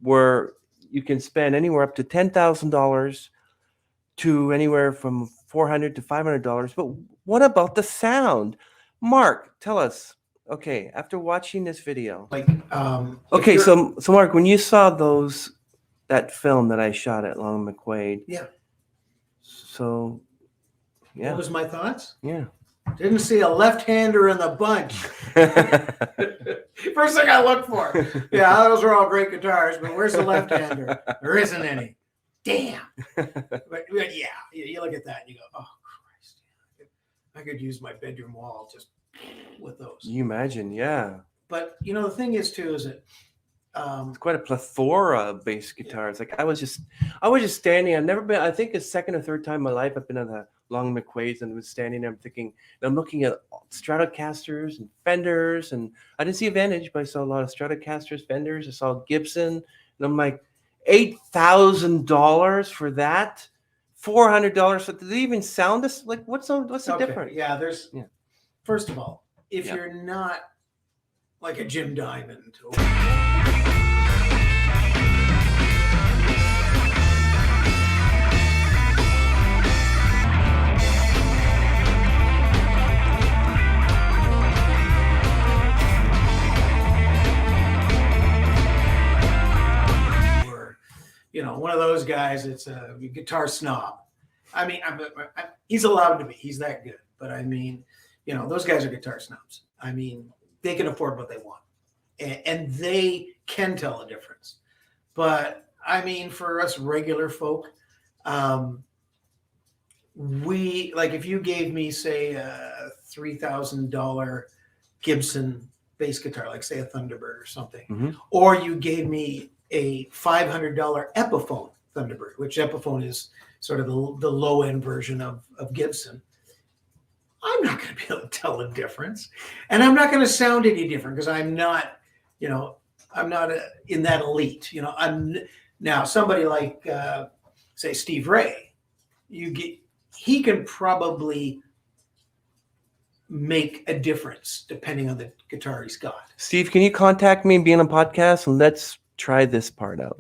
where you can spend anywhere up to $10,000 to anywhere from $400 to $500. But what about the sound? Mark, tell us. Okay, after watching this video. Okay, so Mark, when you saw that film that I shot at Long and McQuaid. Yeah. So, yeah. What was my thoughts? Yeah. Didn't see a left-hander in the bunch. First thing I look for. Yeah, those are all great guitars, but where's the left-hander? There isn't any. Damn. But yeah, you look at that and you go, oh, Christ. I could use my bedroom wall just with those. You imagine, yeah. But, the thing is, too, is that it's quite a plethora of bass guitars. Yeah. Like I was just standing. I've never been. I think it's second or third time in my life I've been at the Long McQuaid's and was standing there. I'm thinking. And I'm looking at Stratocasters and Fenders, and I didn't see a Vintage, but I saw a lot of Stratocasters, Fenders. I saw Gibson, and I'm like, $8,000 for that, $400. So do they even sound this? Like what's the difference? Yeah, first of all, if you're not like a Jim Diamond. One of those guys, it's a guitar snob. I mean, he's allowed to be. He's that good. But I mean, those guys are guitar snobs. I mean, they can afford what they want, and they can tell a difference. But I mean, for us regular folk, if you gave me, say, a $3,000 Gibson bass guitar, like say a Thunderbird or something, mm-hmm. or you gave me a $500 Epiphone Thunderbird, which Epiphone is sort of the low end version of Gibson. I'm not going to be able to tell the difference, and I'm not going to sound any different because I'm not, I'm not in that elite. I'm now somebody like, say, Steve Ray. He can probably make a difference depending on the guitar he's got. Steve, can you contact me and be on a podcast and let's try this part out?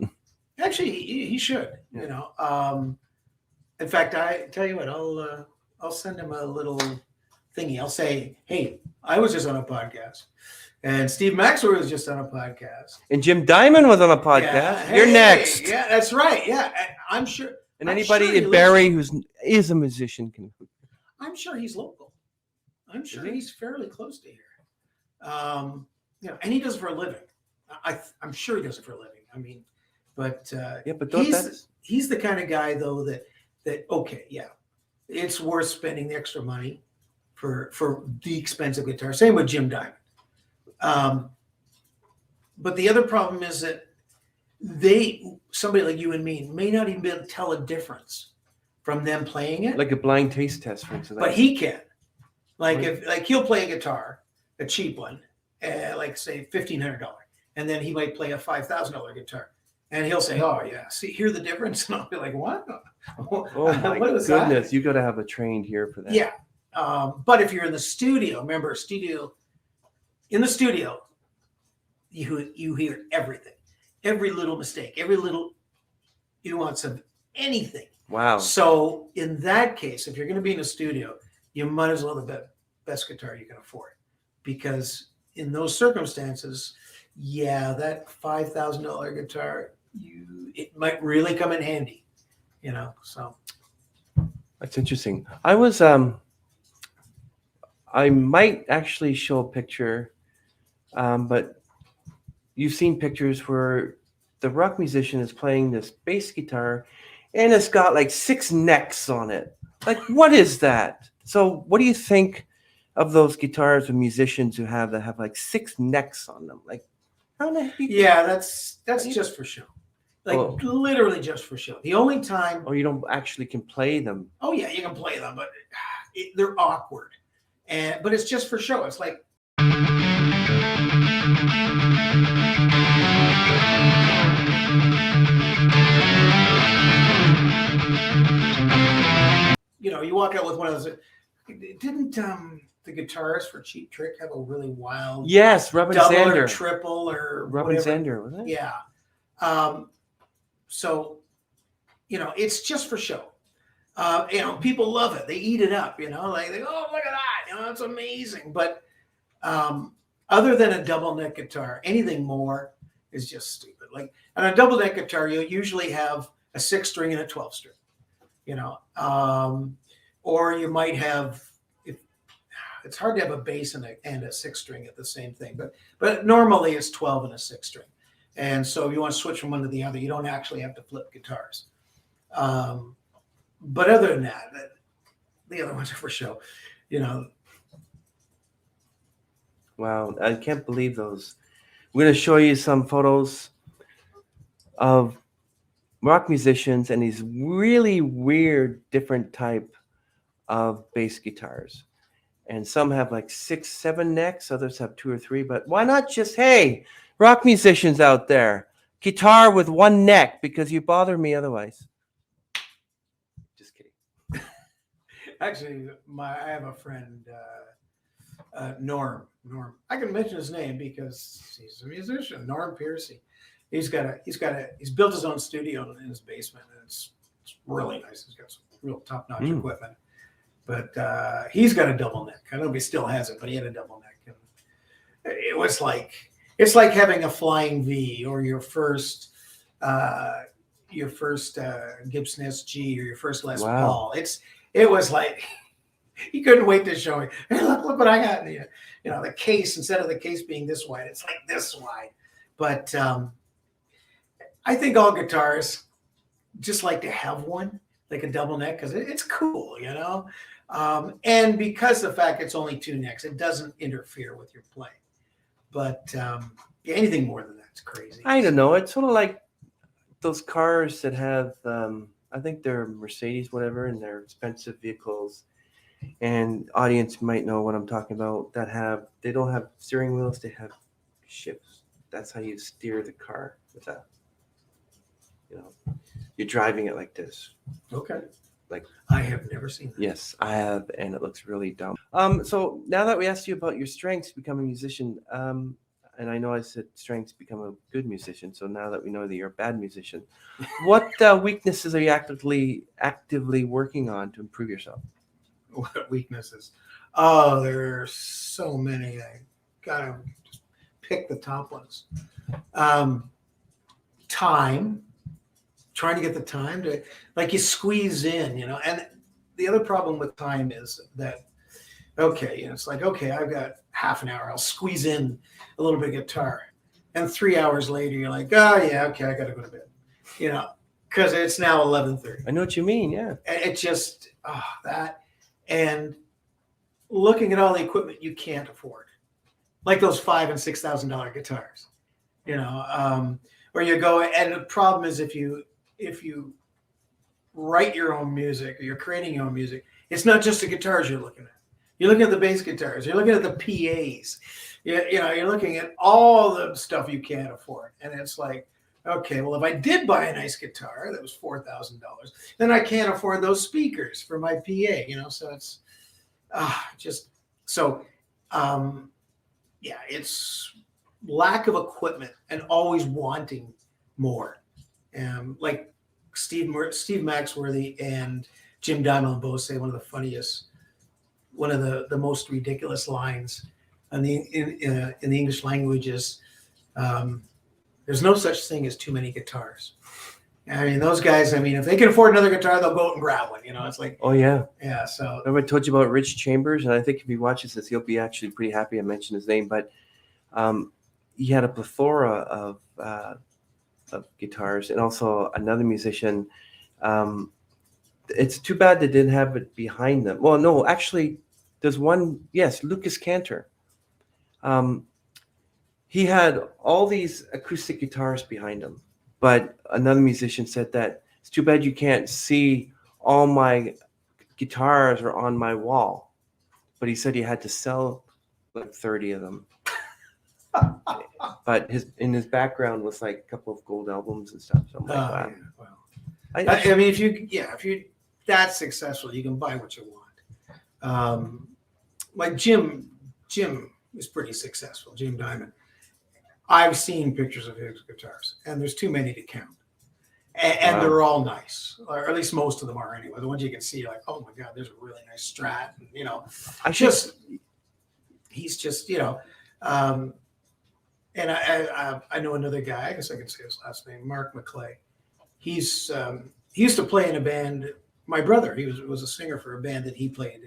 Actually, he should. In fact, I tell you what, I'll send him a little thingy. I'll say, hey, I was just on a podcast, and Steve Maxwell was just on a podcast, and Jim Diamond was on a podcast. Yeah, you're next. Yeah, that's right. Yeah, I'm sure. And anybody in Barrie is a musician can. I'm sure he's local. I'm sure he's fairly close to here. And he does it for a living. I'm sure he does it for a living. I mean, but he's the kind of guy though that okay, yeah, it's worth spending the extra money for the expensive guitar. Same with Jim Diamond. But the other problem is that somebody like you and me may not even be able to tell a difference from them playing it. Like a blind taste test, for instance. But he can. Like Right. if like he'll play a guitar, a cheap one, like say $1,500, and then he might play a $5,000 guitar, and he'll say, "Oh yeah, see, hear the difference?" And I'll be like, "What? Oh my What was goodness! that?" You got to have a trained ear for that. Yeah, but if you're in the studio, remember, in the studio, you hear everything, every little mistake, every little nuance of anything. Wow. So in that case, if you're going to be in a studio, you might as well have the best guitar you can afford, because in those circumstances, yeah, that $5,000 guitar, it might really come in handy, So That's interesting. I might actually show a picture, but you've seen pictures where the rock musician is playing this bass guitar and it's got like 6 necks on it. Like, what is that? So what do you think of those guitars with musicians who have like 6 necks on them? Like, how the heck? Yeah, that's just for show. Like literally just for show. The only time. Oh, you don't actually can play them. Oh yeah, you can play them, but they're awkward. But it's just for show. It's like. You walk out with one of those. Didn't the guitarist for Cheap Trick have a really wild? Yes, Robin double Zander. Or triple or Robin whatever. Zander, wasn't it? Yeah. So, it's just for show. People love it. They eat it up. Like they go, "Oh, look at that! That's amazing." But other than a double neck guitar, anything more is just stupid. Like on a double neck guitar, you'll usually have a 6-string and a 12-string. Or you might have. It's hard to have a bass and a 6-string at the same thing, but normally it's 12 and a 6-string. And so if you want to switch from one to the other, you don't actually have to flip guitars. But other than that, the other ones are for show. Wow, I can't believe those. We're going to show you some photos of rock musicians and these really weird different type of bass guitars. And some have like 6, 7 necks, others have 2 or 3. But why not just, hey, rock musicians out there, guitar with 1 neck, because you bother me otherwise. Just kidding. Actually, I have a friend, Norm. I can mention his name because he's a musician. Norm Piercy. He's built his own studio in his basement, and it's really nice. He's got some real top-notch equipment. But he's got a double neck. I don't know if he still has it, but he had a double neck. And it's like having a flying V or your first Gibson SG or your first Les Paul. It was like he couldn't wait to show me. Hey, look what I got. The case, instead of the case being this wide, it's like this wide. But I think all guitarists just like to have one, like a double neck, because it's cool, and because the fact it's only 2 necks, it doesn't interfere with your playing. But anything more than that's crazy. I don't know. It's sort of like those cars that have, I think they're Mercedes, whatever, and they're expensive vehicles. And audience might know what I'm talking about. They don't have steering wheels; they have shifts. That's how you steer the car with that. You're driving it like this. Okay. Like, I have never seen that. Yes, I have, and it looks really dumb. So now that we asked you about your strengths to become a musician, and I know I said strengths to become a good musician. So now that we know that you're a bad musician, what weaknesses are you actively working on to improve yourself? What weaknesses? Oh, there are so many. I gotta just pick the top ones. Time. Trying to get the time to, like, you squeeze in, and the other problem with time is that, okay, it's like, okay, I've got half an hour, I'll squeeze in a little bit of guitar, and 3 hours later you're like, oh yeah, okay, I gotta go to bed, because it's now 11:30. I know what you mean. Yeah, it just that, and looking at all the equipment you can't afford, like those $5,000 and $6,000 guitars, where you go, and the problem is if you write your own music, or you're creating your own music, it's not just the guitars you're looking at. You're looking at the bass guitars. You're looking at the PAs. You're looking at all the stuff you can't afford. And it's like, okay, well, if I did buy a nice guitar that was $4,000, then I can't afford those speakers for my PA. So it's just so, yeah, it's lack of equipment and always wanting more. Like Steve Maxworthy and Jim Diamond both say one of the most ridiculous lines in the English language is, there's no such thing as too many guitars. I mean, those guys, if they can afford another guitar, they'll go out and grab one. It's like, oh yeah. Yeah. So I told you about Rich Chambers, and I think if he watches this, he'll be actually pretty happy I mentioned his name. But he had a plethora of guitars, and also another musician. It's too bad they didn't have it behind them. Well, no, actually, there's one. Yes, Lucas Cantor. He had all these acoustic guitars behind him, but another musician said that it's too bad you can't see all my guitars are on my wall. But he said he had to sell like 30 of them. But in his background was like a couple of gold albums and stuff. So I'm like, wow. Yeah, well, I mean, if you're that successful, you can buy what you want. Like Jim is pretty successful. Jim Diamond. I've seen pictures of his guitars, and there's too many to count. And wow. They're all nice, or at least most of them are anyway. The ones you can see, you're like, oh my God, there's a really nice Strat. And, he's just, and I know another guy, I guess I can say his last name, Mark McClay. He used to play in a band. My brother, he was a singer for a band that he played.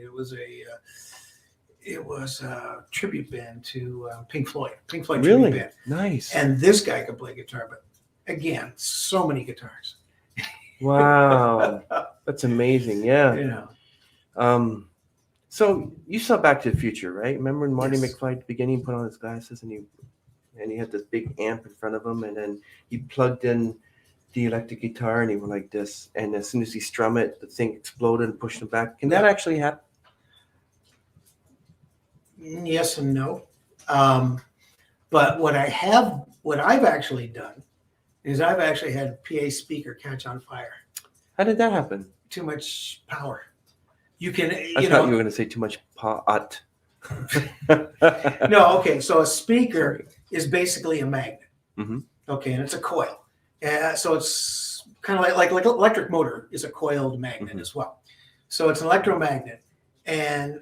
It was a tribute band to Pink Floyd. Pink Floyd really? Tribute band. Nice. And this guy could play guitar, but again, so many guitars. Wow, that's amazing. Yeah. So you saw Back to the Future, right? Remember when Marty McFly at the beginning put on his glasses and he had this big amp in front of him, and then he plugged in the electric guitar and he went like this, and as soon as he strummed it, the thing exploded and pushed him back. Can that actually happen? Yes and no. But what I've actually done is I've actually had a PA speaker catch on fire. How did that happen? Too much power. I thought you were going to say too much pot. No, okay. So a speaker is basically a magnet. Mm-hmm. Okay, and it's a coil. So it's kind of like electric motor is a coiled magnet mm-hmm. as well. So it's an electromagnet, and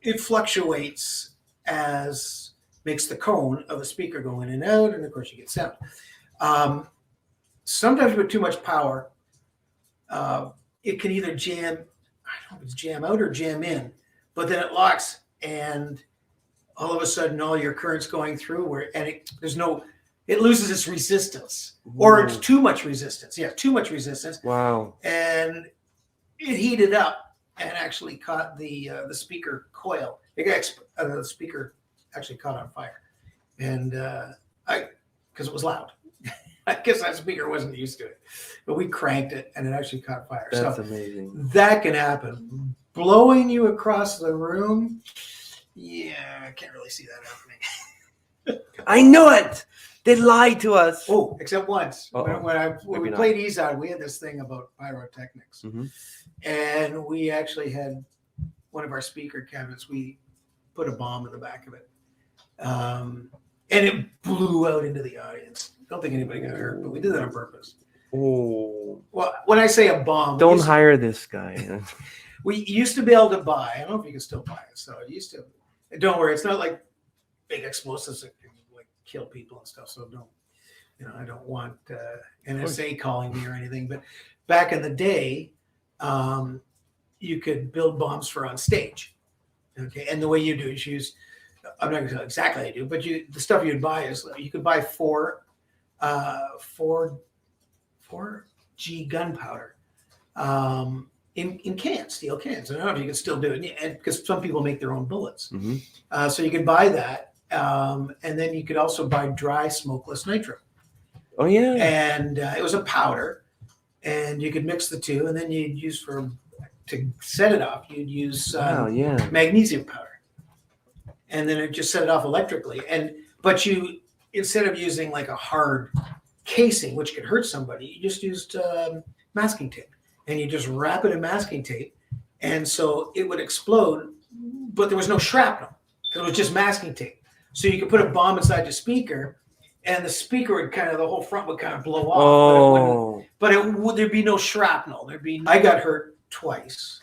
it fluctuates as makes the cone of the speaker go in and out, and of course you get sound. Sometimes with too much power, it can either jam, I don't know if it's jam out or jam in, but then it locks, and all of a sudden all your current's going through it loses its resistance. Ooh. Or it's too much resistance. Yeah, too much resistance. Wow. And it heated up and actually caught the speaker coil. The speaker actually caught on fire, and because it was loud. I guess that speaker wasn't used to it, but we cranked it and it actually caught fire. That's amazing. That can happen. Blowing you across the room, yeah, I can't really see that happening. I knew it. They lied to us. Oh, except once. When we played IZOD, we had this thing about pyrotechnics. Mm-hmm. And we actually had one of our speaker cabinets, we put a bomb in the back of it. And it blew out into the audience. I don't think anybody got hurt, but we did that on purpose. Oh. Well, when I say a bomb. Don't hire this guy. We used to be able to buy, I don't know if you can still buy it. So it used to, don't worry, it's not like big explosives that can like kill people and stuff. So I don't want NSA calling me or anything. But back in the day, you could build bombs for on stage. Okay. And the way you do is I'm not going to tell exactly how you do, but the stuff you'd buy is you could buy 4G gunpowder in cans, steel cans. I don't know if you can still do it, because some people make their own bullets. Mm-hmm. So you could buy that, and then you could also buy dry smokeless nitro. Oh yeah. And it was a powder, and you could mix the two, and then you'd use to set it off. You'd use yeah. magnesium powder, and then it just set it off electrically. But you, instead of using like a hard casing, which could hurt somebody, you just used masking tape, and you just wrap it in masking tape, and so it would explode, but there was no shrapnel. It was just masking tape. So you could put a bomb inside the speaker, and the speaker would the whole front would kind of blow off. Oh. But there'd be no shrapnel. I got hurt twice.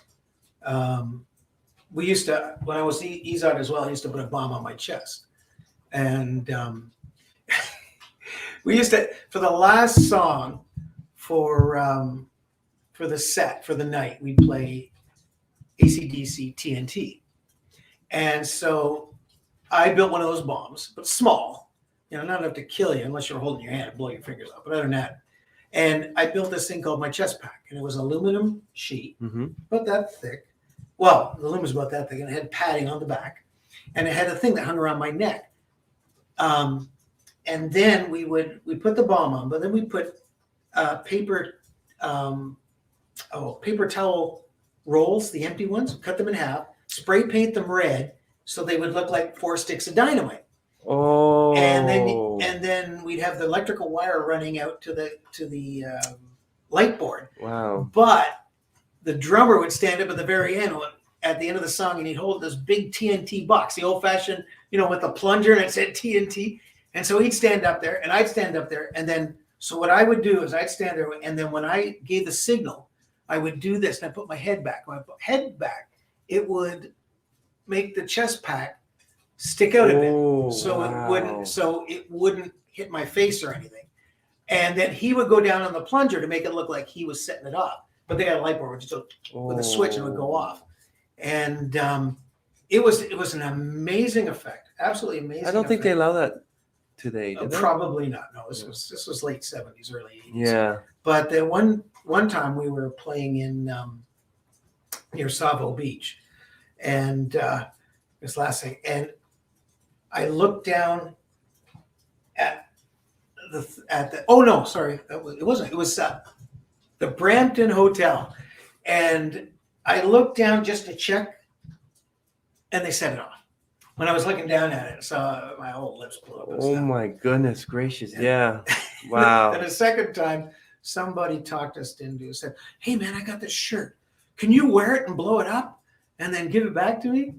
We used to, when I was IZOD as well, I used to put a bomb on my chest. And we used to, for the last song for the set, for the night, we'd play AC/DC TNT. And so I built one of those bombs, but small, not enough to kill you unless you're holding your hand and blow your fingers off. But other than that, and I built this thing called my chest pack, and it was aluminum sheet, about that thick. Well, the aluminum was about that thick, and it had padding on the back, and it had a thing that hung around my neck. And then we put the bomb on, but then we put paper towel rolls, the empty ones, cut them in half, spray paint them red so they would look like 4 sticks of dynamite. Oh. And then we'd have the electrical wire running out to the light board. Wow. But the drummer would stand up at the very end, at the end of the song, and he'd hold this big TNT box, the old-fashioned, with the plunger, and it said TNT. And so he'd stand up there, and I'd stand up there, and then so what I would do is I'd stand there, and then when I gave the signal, I would do this, and I put my head back. When I put head back, it would make the chest pack stick out a bit, so it wouldn't hit my face or anything. And then he would go down on the plunger to make it look like he was setting it off. But they had a light board with a switch, and it would go off. And it was an amazing effect, absolutely amazing. I don't think they allow that today. Do they? Probably not. No, this was late 70s, early 80s. Yeah. But the one time we were playing in near Savo Beach, and this last thing, and I looked down at the oh no, sorry, it wasn't. It was the Brampton Hotel, and I looked down just to check, and they set it off. When I was looking down at it, I saw my whole lips blew up. Oh my goodness gracious! Yeah, wow. And the second time, somebody talked us into it, said, "Hey man, I got this shirt. Can you wear it and blow it up, and then give it back to me?"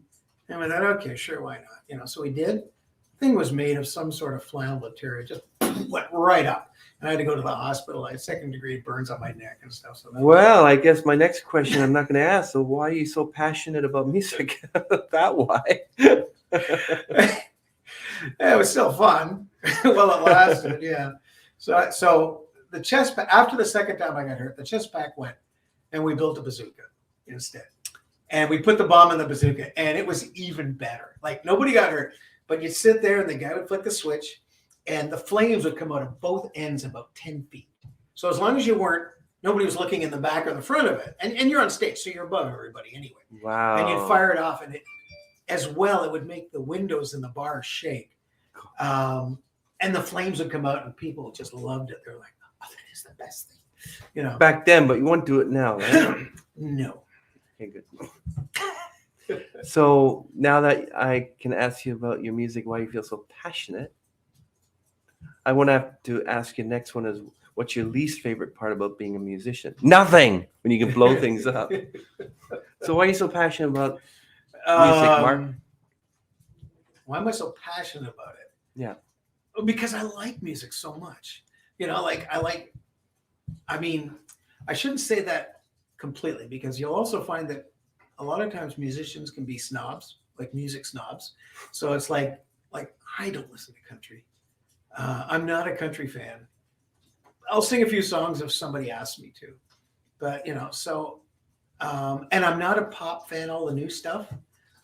And we thought, okay, sure, why not? So we did. The thing was made of some sort of flammable material, just went right up. And I had to go to the hospital. I had 2nd-degree burns on my neck and stuff. So well, I guess my next question I'm not going to ask. So why are you so passionate about music? That why? It was still fun. Well, it lasted, yeah. So the chest pack, after the second time I got hurt, the chest pack went, and we built a bazooka instead. And we put the bomb in the bazooka, and it was even better. Like, nobody got hurt, but you'd sit there, and the guy would flick the switch, and the flames would come out of both ends about 10 feet. So as long as nobody was looking in the back or the front of it, and you're on stage, so you're above everybody anyway. Wow. And you'd fire it off, and it would make the windows in the bar shake. And the flames would come out, and people just loved it. They're like, oh, that is the best thing. Back then, but you won't do it now, right? No. Okay, good. So now that I can ask you about your music, why you feel so passionate, I want to have to ask you next one is, what's your least favorite part about being a musician? Nothing, when you can blow things up. So why are you so passionate about music, Mark? Why am I so passionate about it? Yeah. Because I like music so much. I shouldn't say that completely, because you'll also find that a lot of times musicians can be snobs, like music snobs. So it's like I don't listen to country. I'm not a country fan. I'll sing a few songs if somebody asks me to, but and I'm not a pop fan. All the new stuff,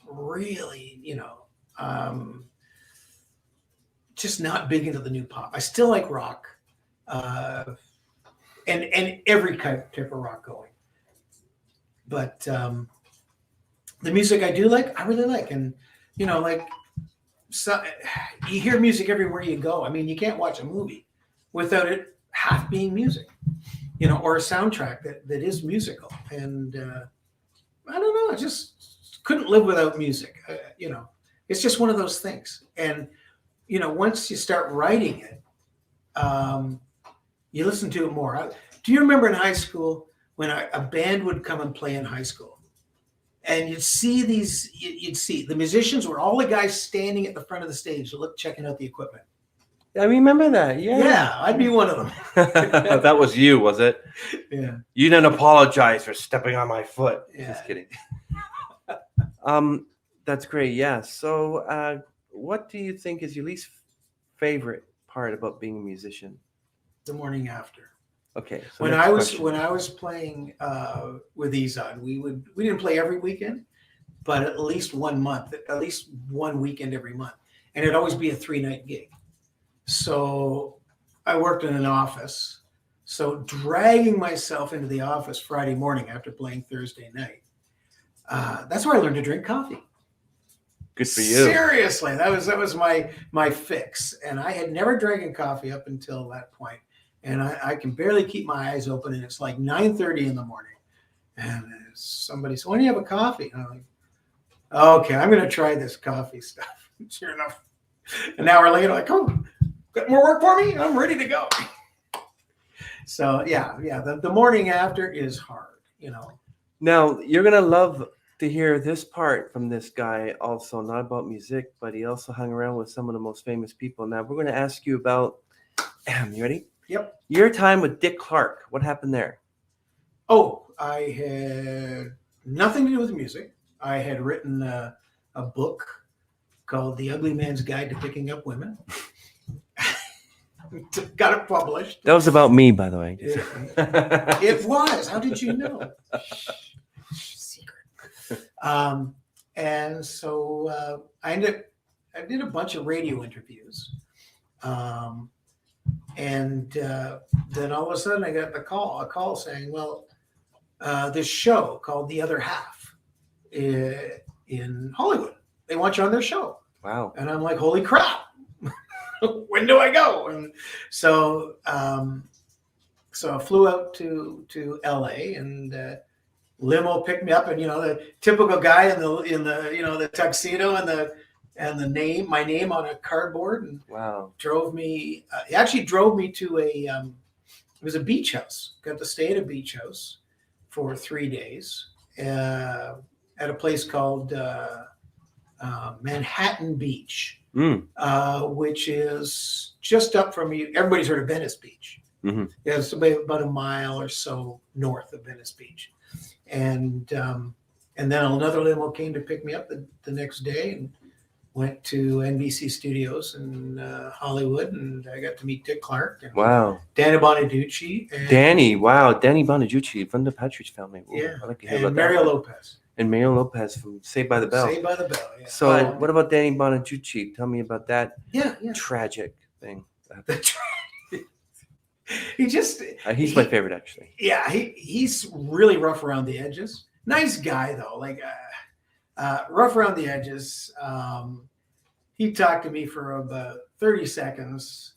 really, just not big into the new pop. I still like rock, and every type of rock going. But the music I do like, I really like, and so you hear music everywhere you go. I mean, you can't watch a movie without it half being music. or a soundtrack that is musical. And I don't know, I just couldn't live without music. It's just one of those things. And once you start writing it, you listen to it more. Do you remember in high school when a band would come and play in high school? And you'd see the musicians were all the guys standing at the front of the stage, checking out the equipment. I remember that. Yeah. Yeah, I'd be one of them. That was you, was it? Yeah. You didn't apologize for stepping on my foot. Yeah. Just kidding. That's great. Yeah. So, what do you think is your least favorite part about being a musician? The morning after. Okay. So when I was playing with IZOD, we didn't play every weekend, but at least 1 month, at least one weekend every month, and it'd always be a 3-night gig. So I worked in an office, so dragging myself into the office Friday morning after playing Thursday night, that's where I learned to drink coffee. Good for you. Seriously, that was my fix, and I had never drank coffee up until that point. And I can barely keep my eyes open, and it's like 9:30 in the morning. And somebody said, "Why don't you have a coffee?" And I'm like, "Okay, I'm going to try this coffee stuff." Sure enough, an hour later, like, "Oh, got more work for me? I'm ready to go." So yeah, the morning after is hard, Now you're gonna love to hear this part from this guy. Also, not about music, but he also hung around with some of the most famous people. Now we're going to ask you about. You ready? Yep. Your time with Dick Clark. What happened there? Oh, I had nothing to do with music. I had written a book called The Ugly Man's Guide to Picking Up Women. Got it published. That was about me, by the way. It was. How did you know? Secret. And so I did a bunch of radio interviews. And then all of a sudden I got a call saying, well, this show called The Other Half in Hollywood, they want you on their show. Wow. And I'm like, holy crap. When do I go? And so I flew out to LA, and limo picked me up, and the typical guy in the the tuxedo and my name on a cardboard, and wow, drove me. He actually drove me to it was a beach house. Got to stay at a beach house for 3 days at a place called Manhattan Beach, which is just up from you. Everybody's heard of Venice Beach. Mm-hmm. Yeah, it's about a mile or so north of Venice Beach, and then another limo came to pick me up the next day, and went to NBC Studios in Hollywood, and I got to meet Dick Clark. And wow. Danny Bonaducci. Danny Bonaducci from the Partridge Family. Ooh, Yeah. I like to hear And about Mario that. Lopez. And Mario Lopez from Saved by the Bell. Saved by the Bell, yeah. So what about Danny Bonaducci? Tell me about that tragic thing. He just... he's my favorite, actually. Yeah, he's really rough around the edges. Nice guy, though. Like... rough around the edges. He talked to me for about 30 seconds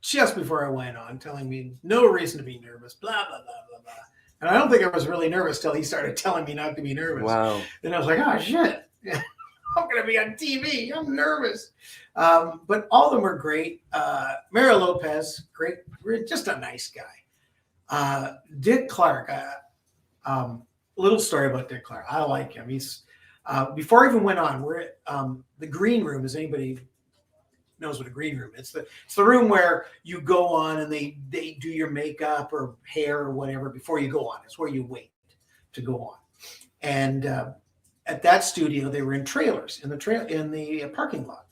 just before I went on, telling me no reason to be nervous, blah, blah, blah, blah, blah. And I don't think I was really nervous till he started telling me not to be nervous. Wow. Then I was like, oh, shit. I'm going to be on TV. I'm nervous. But all of them were great. Mario Lopez, great. Just a nice guy. Dick Clark, little story about Dick Clark. I like him. He's... before I even went on, we're at the green room. As anybody knows what a green room is, it's the room where you go on and they do your makeup or hair or whatever before you go on. It's where you wait to go on. And at that studio, they were in trailers in the parking lot.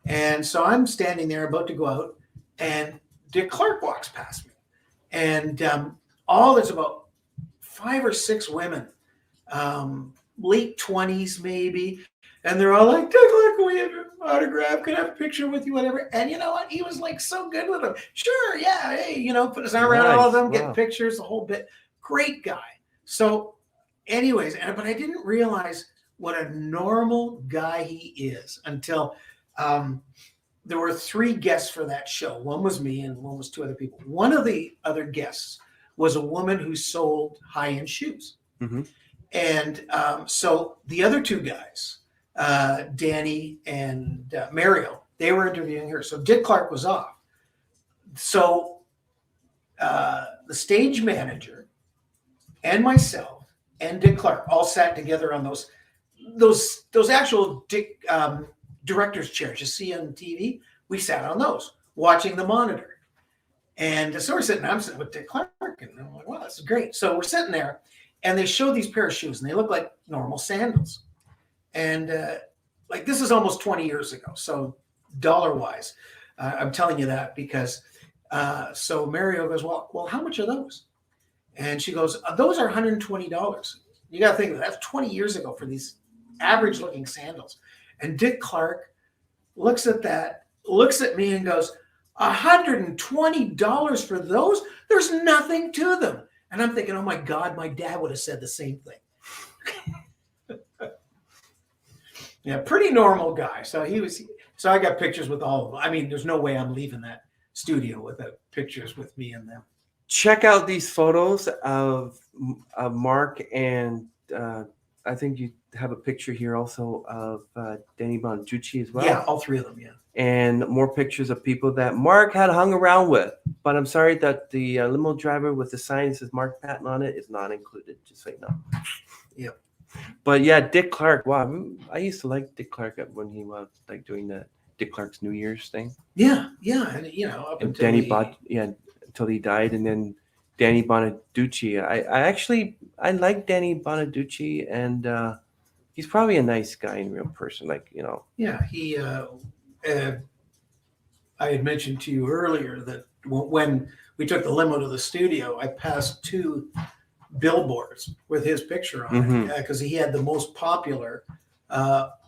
And so I'm standing there about to go out, and Dick Clark walks past me, and there's about 5 or 6 women. Late 20s maybe, and they're all like, Dick Clark, can we have an autograph? Can I have a picture with you? Whatever. And you know what? He was like so good with them. Sure, yeah, hey, put his arm around all of them, get pictures, the whole bit. Great guy. So, anyways, but I didn't realize what a normal guy he is until there were 3 guests for that show. One was me, and one was 2 other people. One of the other guests was a woman who sold high-end shoes. Mhm. And so the other two guys, Danny and Mario, they were interviewing her. So Dick Clark was off. So the stage manager and myself and Dick Clark all sat together on those actual director's chairs you see on TV. We sat on those, watching the monitor. And so I'm sitting with Dick Clark, and I'm like, wow, this is great. So we're sitting there, and they show these pair of shoes, and they look like normal sandals. And like, this is almost 20 years ago. So dollar-wise, I'm telling you that because so Mario goes, well, how much are those? And she goes, those are $120. You got to think, that's 20 years ago for these average-looking sandals. And Dick Clark looks at that, looks at me, and goes, $120 for those? There's nothing to them. And I'm thinking, oh my God, my dad would have said the same thing. Yeah, pretty normal guy. So I got pictures with all of them. I mean, there's no way I'm leaving that studio without pictures with me and them. Check out these photos of Mark, and I think you have a picture here also of Danny Bonaducci as well. Yeah, all three of them, yeah. And more pictures of people that Mark had hung around with. But I'm sorry that the limo driver with the sign that says Mark Patton on it is not included. Just so you know. Yep. But yeah, Dick Clark. Wow, I used to like Dick Clark when he was like doing the Dick Clark's New Year's thing. Yeah, and up and until until he died, and then Danny Bonaducci. I like Danny Bonaducci, and he's probably a nice guy in real person. Yeah, he. I had mentioned to you earlier that when we took the limo to the studio, I passed 2 billboards with his picture on it because he had the most popular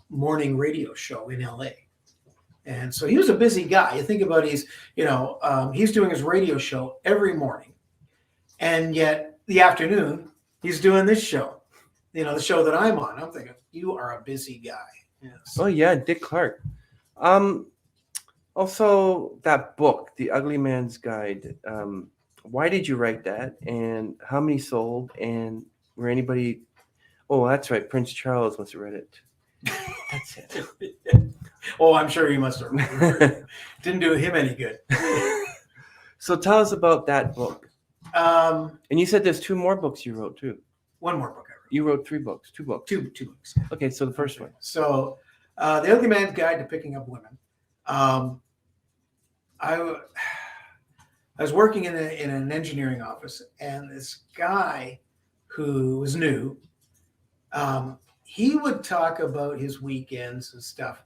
morning radio show in LA. And so he was a busy guy. You think about he's doing his radio show every morning, and yet the afternoon he's doing this show, the show that I'm on. I'm thinking, you are a busy guy. Yes. Oh yeah, Dick Clark. Also that book, The Ugly Man's Guide. Why did you write that, and how many sold, and were anybody? Oh, that's right, Prince Charles must have read it. That's it. Oh, I'm sure he must have remembered it. Didn't do him any good. So tell us about that book. And you said there's 2 more books you wrote too. 1 more book I wrote. You wrote 3 books, 2 books. Two books. Okay, so the first one. So, The Ugly Man's Guide to Picking Up Women. I was working in an engineering office, and this guy who was new, he would talk about his weekends and stuff,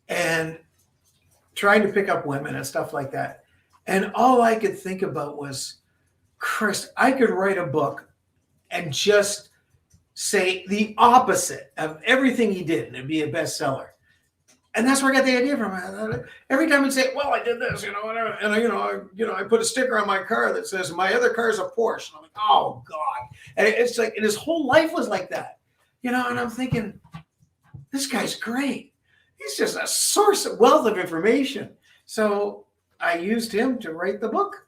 and trying to pick up women and stuff like that. And all I could think about was, Chris, I could write a book and just say the opposite of everything he did, and it'd be a bestseller. And that's where I got the idea from. Every time he'd say, "Well, I did this," and I put a sticker on my car that says, "My other car is a Porsche." And I'm like, "Oh God!" And it's like, and his whole life was like that, And I'm thinking, this guy's great. He's just a wealth of information. So I used him to write the book.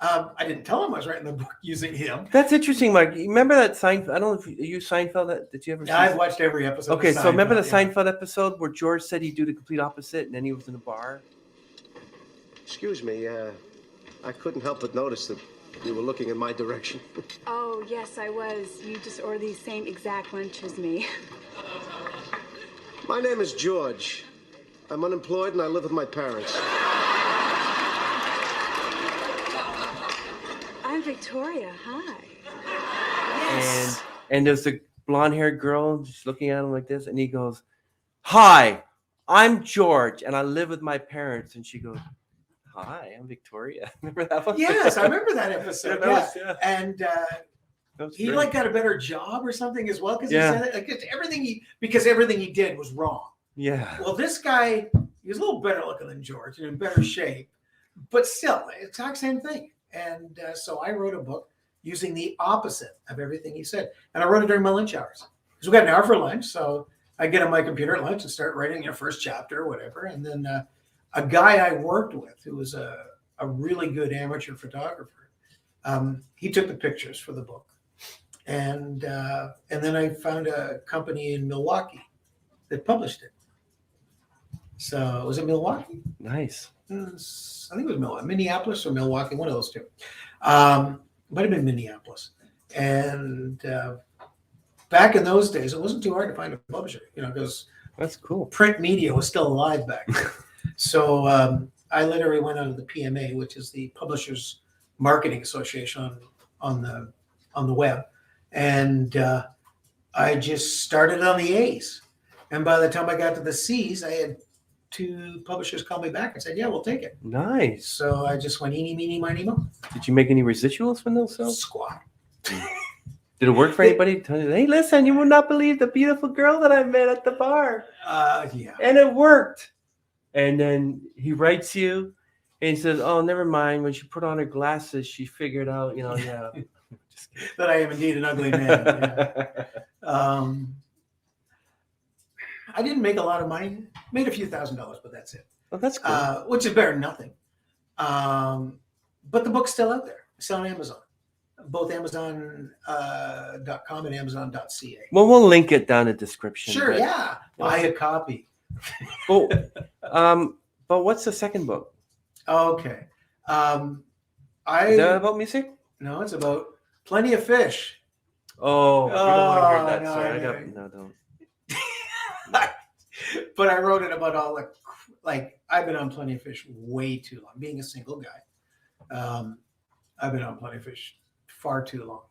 I didn't tell him I was writing the book using him. That's interesting, Mike. You remember that Seinfeld? I don't know if you Seinfeld. Did you ever? Yeah, I've watched every episode. Okay, so remember the Seinfeld episode where George said he'd do the complete opposite, and then he was in a bar. Excuse me, I couldn't help but notice that you were looking in my direction. Oh yes, I was. You just ordered the same exact lunch as me. My name is George. I'm unemployed and I live with my parents. I'm Victoria. Hi. Yes. And there's a blonde-haired girl just looking at him like this, and he goes, "Hi, I'm George, and I live with my parents." And she goes, "Hi, I'm Victoria." Remember that one? Yes, I remember that episode. Yeah. And he great. got a better job or something as well because Yeah. he said it. Because everything he did was wrong. Yeah. Well, this guy, he was a little better looking than George and in better shape, but still, exact same thing. And so I wrote a book using the opposite of everything he said. And I wrote it during my lunch hours. Because we got an hour for lunch. So I get on my computer at lunch and start writing your first chapter or whatever. And then a guy I worked with who was a really good amateur photographer, He took the pictures for the book, and then I found a company in Milwaukee that published it. So was it Milwaukee? Nice. I think it was Minneapolis or Milwaukee, one of those two. Might have been Minneapolis. And back in those days, it wasn't too hard to find a publisher, because That's cool. print media was still alive back then. So I literally went out of the PMA, which is the Publishers Marketing Association on the web, and I just started on the A's. And by the time I got to the C's, I had 2 publishers call me back and said, "Yeah, we'll take it." Nice. So I just went eeny, meeny, miny, mo. Did you make any residuals from those sales? Squat. Did it work for anybody? Tell you, hey, listen, you will not believe the beautiful girl that I met at the bar. Yeah. And it worked. And then he writes you and he says, oh, never mind. When she put on her glasses, she figured out, yeah. Just kidding. That I am indeed an ugly man. Yeah. I didn't make a lot of money. Made a few $1,000s, but that's it. Well, that's cool. Which is better than nothing. But the book's still out there. It's on Amazon. Both Amazon.com and Amazon.ca. Well, we'll link it down in the description. Sure, but, yeah. Buy a copy. But what's the second book? Okay. Is that about music? No, it's about Plenty of Fish. Oh, you don't want to hear that. no, Sorry, no. don't. But I wrote it about all I've been on Plenty of Fish way too long. Being a single guy, I've been on Plenty of Fish far too long.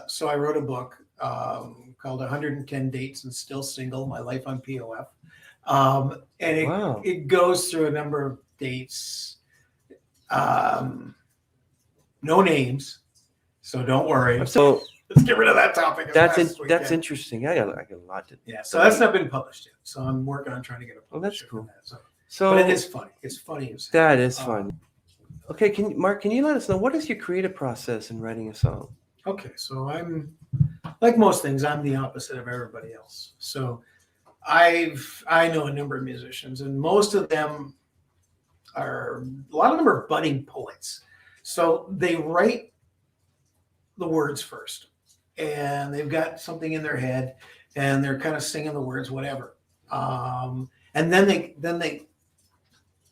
So I wrote a book called 110 Dates and Still Single, My Life on POF. And it goes through a number of dates, no names. So don't worry. So let's get rid of that topic. that's interesting. I got a lot to. Yeah. So that's not been published yet. So I'm working on trying to get it published. Oh, that's cool. That, So but it is funny. It's funny as that is fun. Okay, Mark, can you let us know what is your creative process in writing a song? Okay, so I'm like most things, I'm the opposite of everybody else. So I know a number of musicians, and most of them a lot of them are budding poets. So they write the words first, and they've got something in their head, and they're kind of singing the words, whatever. And then they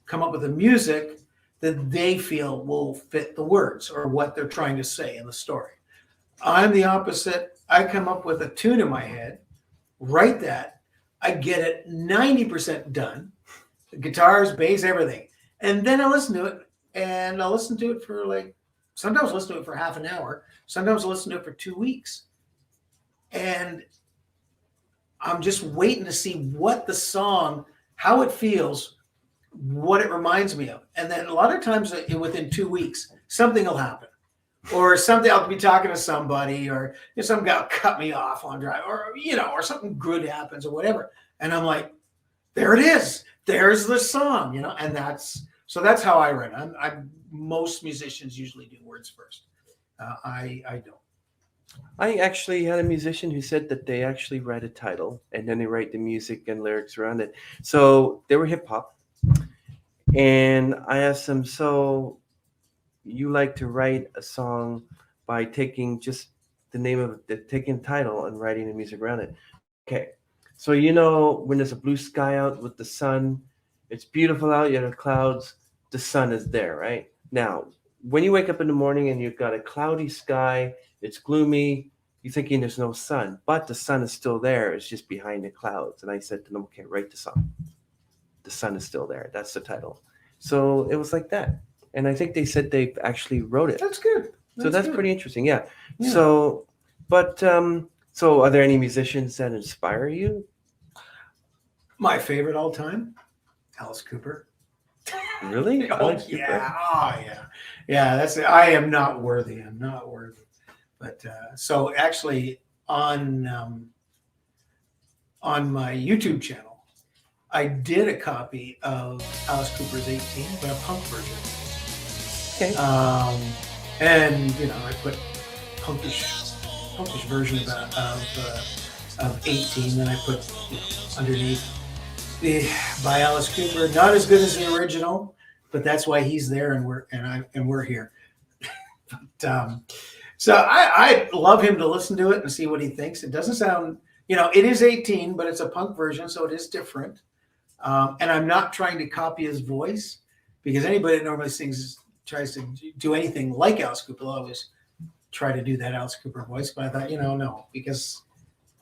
come up with the music that they feel will fit the words or what they're trying to say in the story. I'm the opposite. I come up with a tune in my head, write that, I get it 90% done, the guitars, bass, everything. And then I listen to it, and I'll listen to it for sometimes I'll listen to it for half an hour, sometimes I'll listen to it for 2 weeks. And I'm just waiting to see what the song, how it feels, what it reminds me of. And then a lot of times within 2 weeks, something will happen. Or something, I'll be talking to somebody, or some guy will cut me off on drive, or or something good happens or whatever. And I'm like, there it is. There's the song, and that's how I write. Most musicians usually do words first. I don't. I actually had a musician who said that they actually write a title and then they write the music and lyrics around it. So they were hip hop. And I asked them, so you like to write a song by taking just the name of it, taking the title and writing the music around it. Okay. So when there's a blue sky out with the sun, it's beautiful out, you have the clouds, the sun is there, right? Now, when you wake up in the morning and you've got a cloudy sky, it's gloomy, you're thinking there's no sun, but the sun is still there, it's just behind the clouds. And I said to them, okay, write the song. The sun is still there. That's the title. So it was like that. And I think they said they actually wrote it. That's good. That's good. pretty interesting. Yeah. So are there any musicians that inspire you? My favorite all time, Alice Cooper. Really? Alice Cooper? Yeah. Oh, yeah. Yeah, that's it. I am not worthy. I'm not worthy. But so actually on my YouTube channel, I did a copy of Alice Cooper's 18, but a punk version. Okay. And I put punkish version of 18. Then I put underneath by Alice Cooper. Not as good as the original, but that's why he's there, and we're here. So I love him to listen to it and see what he thinks. It doesn't sound, it is 18, but it's a punk version, so it is different. And I'm not trying to copy his voice, because anybody that normally tries to do anything like Alice Cooper will always try to do that Alice Cooper voice. But I thought, no, because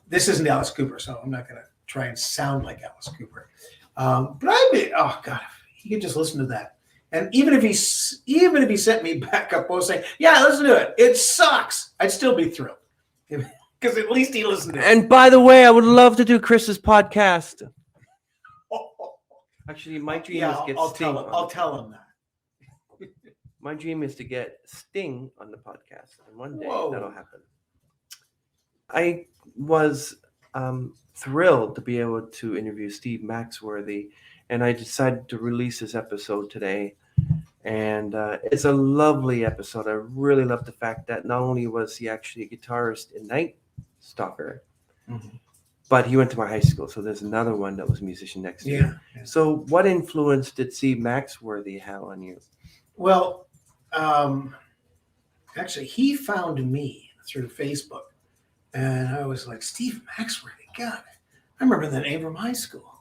this isn't Alice Cooper, so I'm not going to try and sound like Alice Cooper. But oh God, if he could just listen to that. And even if he sent me back a post saying, yeah, listen to it, it sucks, I'd still be thrilled, because at least he listened to it. And by the way, I would love to do Chris's podcast. Actually, my dream is to get Sting. I'll tell him that. My dream is to get Sting on the podcast, and one day that'll happen. I was thrilled to be able to interview Steve Maxworthy, and I decided to release this episode today. And it's a lovely episode. I really love the fact that not only was he actually a guitarist in Night Stalker, but he went to my high school. So there's another one that was a musician next to him. Yeah. So what influence did Steve Maxworthy have on you? Well, actually, he found me through Facebook. And I was like, Steve Maxworthy, God, I remember the name from high school.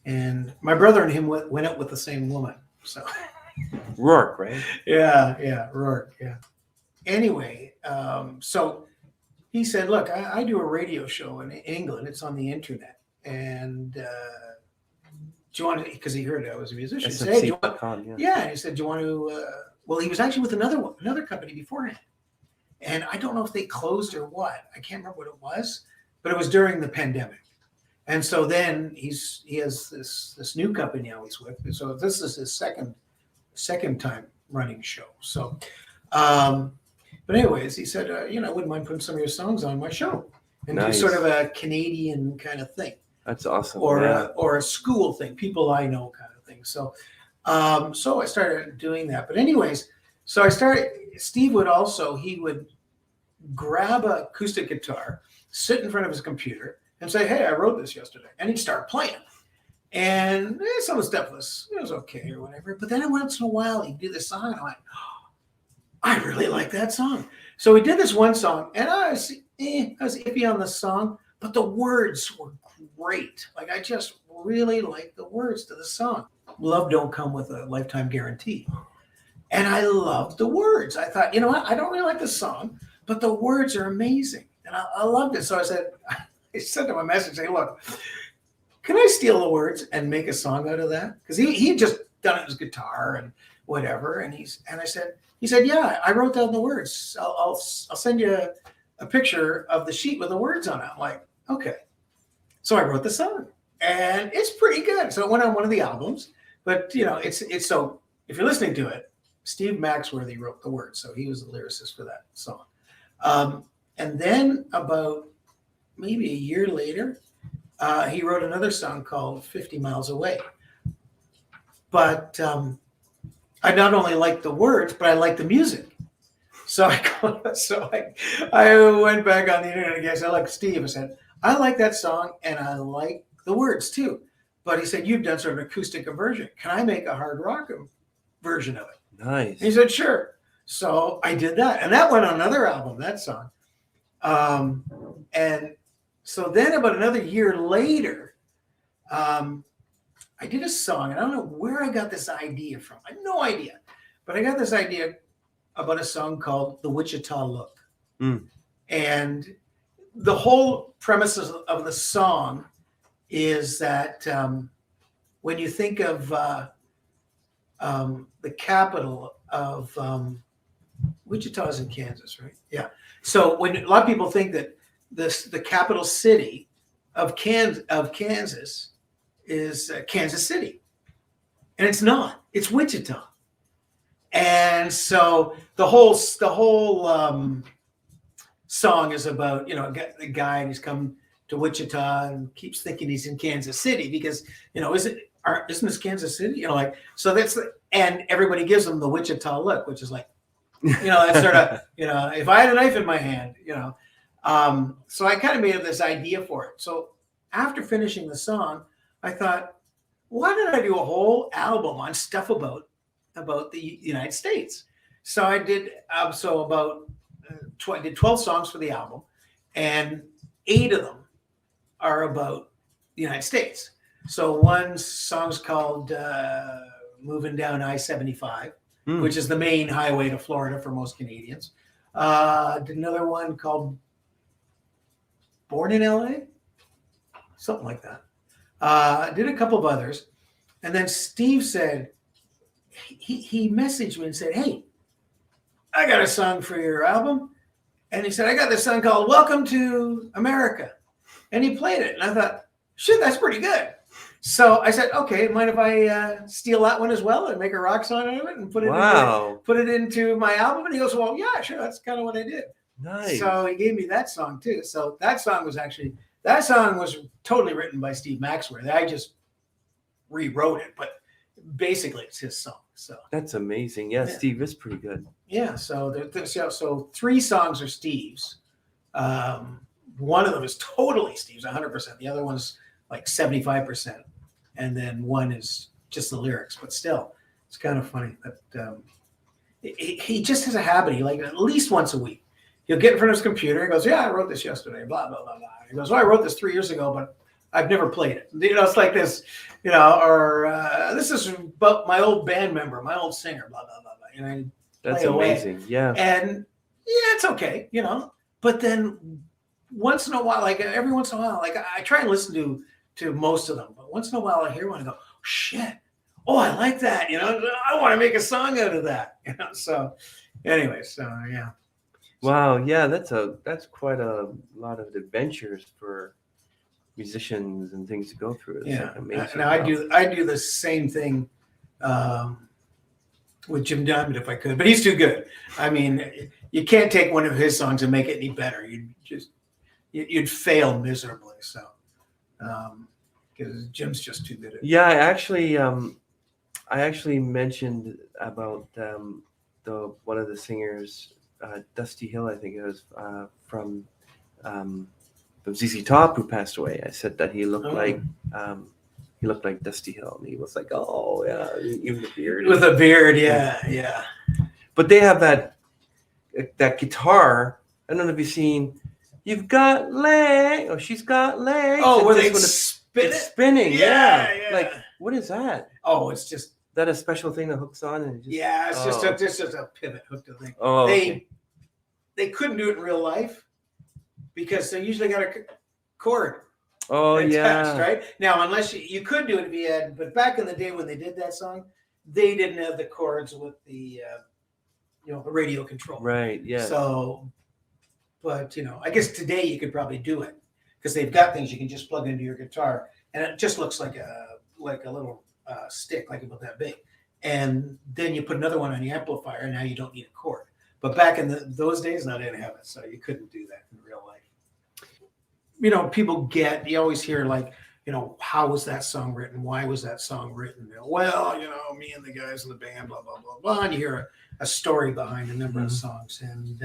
And my brother and him went out with the same woman. So Rourke, right? Yeah, Rourke, yeah. Anyway, so he said, look, I do a radio show in England. It's on the internet. And do you want to, because he heard I was a musician. He said, hey, and he said, do you want to, well, he was actually with another company beforehand. And I don't know if they closed or what. I can't remember what it was, but it was during the pandemic. And so then he has this new company now he's with. So this is his second time running show. So, but anyways, he said, I wouldn't mind putting some of your songs on my show, and do sort of a Canadian kind of thing. That's awesome. Or a school thing, people I know kind of thing. So, so I started doing that. But anyways, so Steve would grab an acoustic guitar, sit in front of his computer, and say, hey, I wrote this yesterday. And he'd start playing. And some of the stuff was okay or whatever. But then once in a while, he'd do this song, and I went, oh, I really like that song. So we did this one song, and I was iffy on the song, but the words were great. Like, I just really liked the words to the song. Love don't come with a lifetime guarantee. And I loved the words. I thought, what? I don't really like the song, but the words are amazing. And I loved it. So I sent him a message saying, look, can I steal the words and make a song out of that? Because he just done it with his guitar and whatever. And he said, yeah, I wrote down the words. I'll send you a picture of the sheet with the words on it. I'm like, okay. So I wrote the song, and it's pretty good. So it went on one of the albums, but it's so if you're listening to it, Steve Maxworthy wrote the words. So he was the lyricist for that song. And then about maybe a year later, he wrote another song called 50 Miles Away. But I not only liked the words, but I liked the music. So I went back on the internet again. I said, look, Steve, I said, I like that song and I like the words too. But he said, you've done sort of an acoustic version. Can I make a hard rock version of it? Nice. And he said, sure. So I did that. And that went on another album, that song. And so then about another year later, I did a song, and I don't know where I got this idea from. I have no idea. But I got this idea about a song called The Wichita Look. And the whole premise of the song is that when you think of the capital of Wichita is in Kansas, right? Yeah. So when a lot of people think that the capital city of Kansas is Kansas City, and it's not. It's Wichita. And so the whole song is about the guy, and he's come to Wichita and keeps thinking he's in Kansas City because isn't this Kansas City? So that's and everybody gives him the Wichita look, which is like that's sort of if I had a knife in my hand, so I kind of made up this idea for it. So after finishing the song, I thought, why don't I do a whole album on stuff about the United States? So I did about I did 12 songs for the album, and 8 of them are about the United States. So one song's called "Moving Down I-75," which is the main highway to Florida for most Canadians. Did another one called "Born in LA," something like that. Did a couple of others, and then Steve said he messaged me and said, "Hey, I got a song for your album," and he said, "I got this song called 'Welcome to America,'" and he played it, and I thought, "Shit, that's pretty good." So I said, "Okay, mind if I steal that one as well and make a rock song out of it and put it into my album?" And he goes, "Well, yeah, sure. That's kind of what I did." Nice. So he gave me that song too. So that song was totally written by Steve Maxwell. I just rewrote it, but basically it's his song. So that's amazing. Yeah, Steve is pretty good. Yeah. So 3 songs are Steve's. One of them is totally Steve's, 100%. The other one's like 75%, and then one is just the lyrics. But still, it's kind of funny that he just has a habit. He, like, at least once a week, he'll get in front of his computer. He goes, "Yeah, I wrote this yesterday." Blah blah blah blah. He goes, "Well, I wrote this 3 years ago, but I've never played it." It's like this, or "This is about my old band member, my old singer." Blah blah blah blah. That's amazing. Yeah. And yeah, it's okay, But then once in a while, like every once in a while, like I try and listen to most of them, but once in a while I hear one and go, "Shit, oh, I like that," I want to make a song out of that, So anyway, so yeah. Wow, yeah, that's quite a lot of adventures for musicians and things to go through. It's like amazing. Now I do the same thing with Jim Diamond if I could, but he's too good. I mean, you can't take one of his songs and make it any better. You'd fail miserably. So, because Jim's just too good at it. Yeah, I actually mentioned about one of the singers, Dusty Hill, I think it was, from ZZ Top, who passed away. I said that he looked like Dusty Hill, and he was like, "Oh yeah, even the beard." With a beard, yeah. But they have that guitar. I don't know if you've seen. You've got legs. Oh, she's got legs. Oh, where they spin it? Spinning. Yeah. Like, what is that? Oh, it's just that a special thing that hooks on and it's just a pivot hook to thing. Oh, they couldn't do it in real life because they usually got a cord. Oh, attached, right? Now, unless you could do it if you had, but back in the day when they did that song, they didn't have the cords with the the radio control. Right. Yeah. So, but I guess today you could probably do it because they've got things you can just plug into your guitar, and it just looks like a little stick, like about that big, and then you put another one on the amplifier, and now you don't need a cord. But back in those days, no, they didn't have it, so you couldn't do that in real life. People you always hear like, how was that song written? Why was that song written? Well, me and the guys in the band, blah, blah, blah, blah. And you hear a story behind a number of songs. And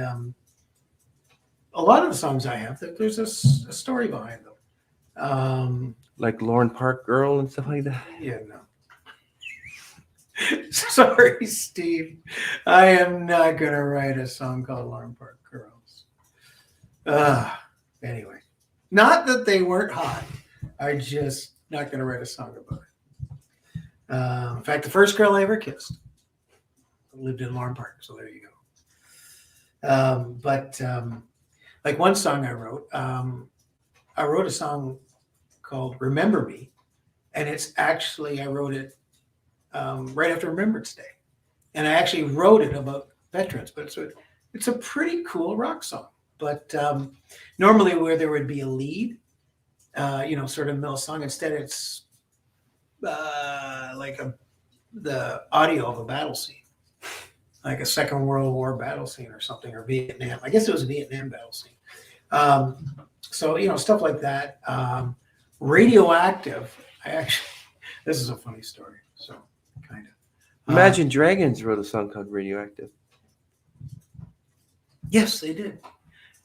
a lot of the songs I have, there's a story behind them. Like Lauren Park Girl and stuff like that. Yeah, no. Sorry, Steve. I am not going to write a song called Lauren Park Girls. Anyway. Not that they weren't hot. I just not going to write a song about it. In fact, the first girl I ever kissed lived in Lauren Park. So there you go. But like one song I wrote a song called "Remember Me," and it's actually I wrote it right after Remembrance Day, and I actually wrote it about veterans. But it's a pretty cool rock song. But normally where there would be a lead, sort of middle song, instead it's like the audio of a battle scene, like a Second World War battle scene or something, or Vietnam. I guess it was a Vietnam battle scene. So, stuff like that. Radioactive, this is a funny story, so kind of. Imagine Dragons wrote a song called Radioactive. Yes, they did.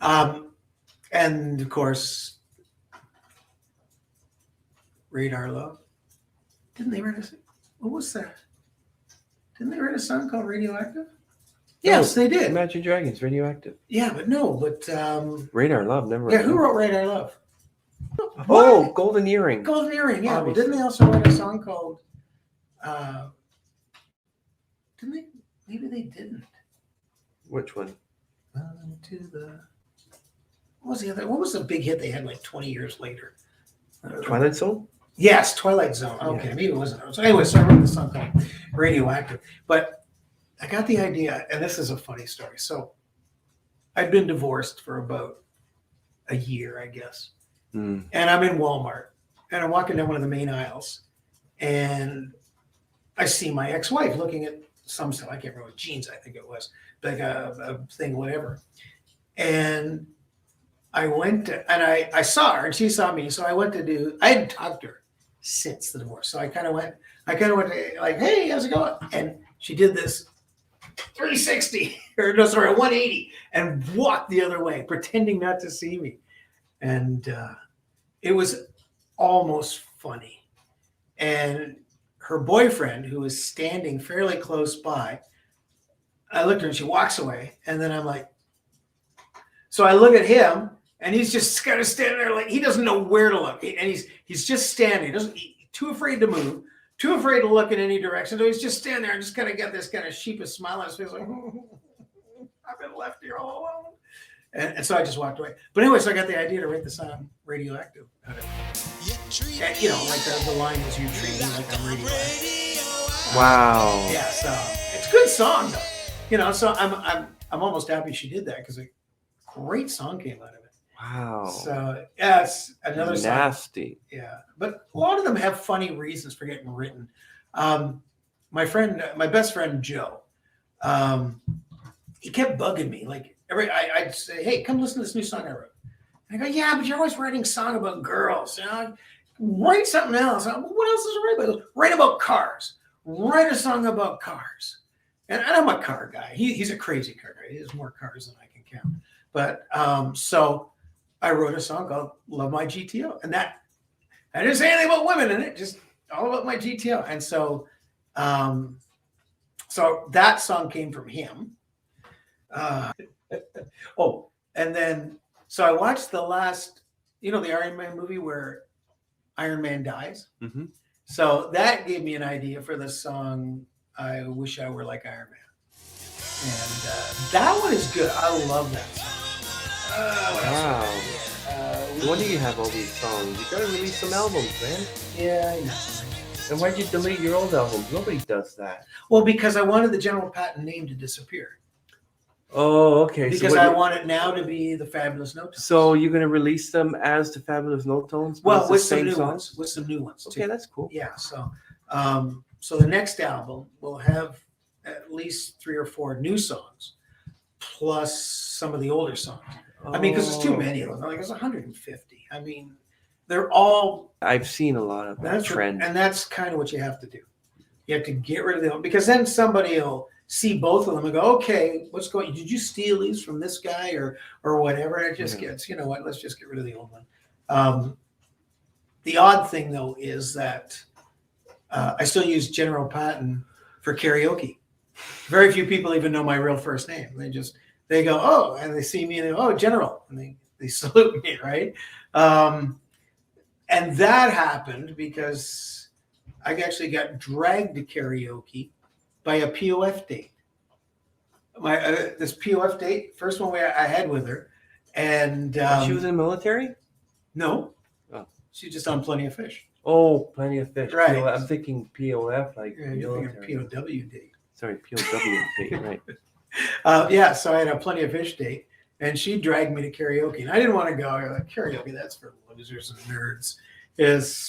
And of course, Radar Love. Didn't they write what was that? Didn't they write a song called Radioactive? Yes, they did. Imagine Dragons, Radioactive. Yeah, but no, but Radar Love, never. yeah, who wrote Radar Love? Oh, What? Golden Earring. Golden Earring. Yeah, well, Obviously. didn't they also write a song called? Didn't they? Maybe they didn't. Which one? To the. What was the other? What was the big hit they had like 20 years later? Twilight Zone? Yes, Twilight Zone. Okay, Yeah. maybe it wasn't. So anyway, so I wrote this song called Radioactive. But I got the idea, and this is a funny story. So I'd been divorced for about a year, I guess. Mm. And I'm in Walmart, and I'm walking down one of the main aisles, and I see my ex-wife looking at some stuff. I can't remember what jeans I think it was, like a thing, whatever. And I went to, and I saw her, and she saw me. So I went to do. I hadn't talked to her since the divorce, so I kind of went to like, hey, how's it going? And she did this 360 or no, sorry, 180, and walked the other way, pretending not to see me. And it was almost funny. And her boyfriend, who was standing fairly close by, I looked at her and she walks away. And then I'm like, so I look at him and he's just kind of standing there like he doesn't know where to look. And he's just standing, too afraid to move, too afraid to look in any direction. So he's just standing there and just kind of got this kind of sheepish smile on his face, like, I've been left here all alone. And so I just walked away. But anyway, so I got the idea to write the song Radioactive. And, you know, like the line is, you treat me like I'm radioactive. Wow. Yeah, so it's a good song though. You know, so I'm almost happy she did that because a great song came out of it. Wow. So yeah, it's another song. Nasty. Yeah, but a lot of them have funny reasons for getting written. My best friend Joe, he kept bugging me. Like I'd say, "Hey, come listen to this new song I wrote." And I go, "Yeah, but you're always writing a song about girls. You know, write something else." What else is to write about? He goes, write about cars. Write a song about cars. And I'm a car guy. He's a crazy car guy. He has more cars than I can count. But so I wrote a song called "Love My GTO," and that I didn't say anything about women in it, just all about my GTO. And so, so that song came from him. Oh, and then so I watched the last, the Iron Man movie where Iron Man dies. Mm-hmm. So that gave me an idea for the song "I Wish I Were Like Iron Man," and that one is good. I love that song. Wow. No wonder you have all these songs. You gotta release some albums, man. Yeah, I know. And why'd you delete your old albums? Nobody does that. Well, because I wanted the General Patton name to disappear. Oh, okay. Because I want it now to be the Fabulous No Tones. So you're gonna release them as the Fabulous No Tones? but Well, it's the with some same new songs? ones. With some new ones. Okay, Too. that's cool. Yeah. So, so the next album will have at least 3 or 4 new songs, plus some of the older songs. I mean, because there's too many of them. Like there's 150. I mean, they're all. I've seen a lot of that trend. And that's kind of what you have to do. You have to get rid of them because then somebody will see both of them and go, okay, what's going? Did you steal these from this guy or whatever? And it just gets, you know what? Let's just get rid of the old one. The odd thing though is that I still use General Patton for karaoke. Very few people even know my real first name. They go, oh, and they see me and they go, oh, General, and they salute me, right? And that happened because I actually got dragged to karaoke by a POF date. This POF date, first one I had with her, and she was in the military? No, oh. She's just on Plenty of Fish. Oh, Plenty of Fish. Right. I'm thinking POF, like you're thinking POW date. Sorry, POW date, right? Yeah, so I had a Plenty of Fish date, and she dragged me to karaoke, and I didn't want to go. I was like, karaoke, that's for losers and nerds.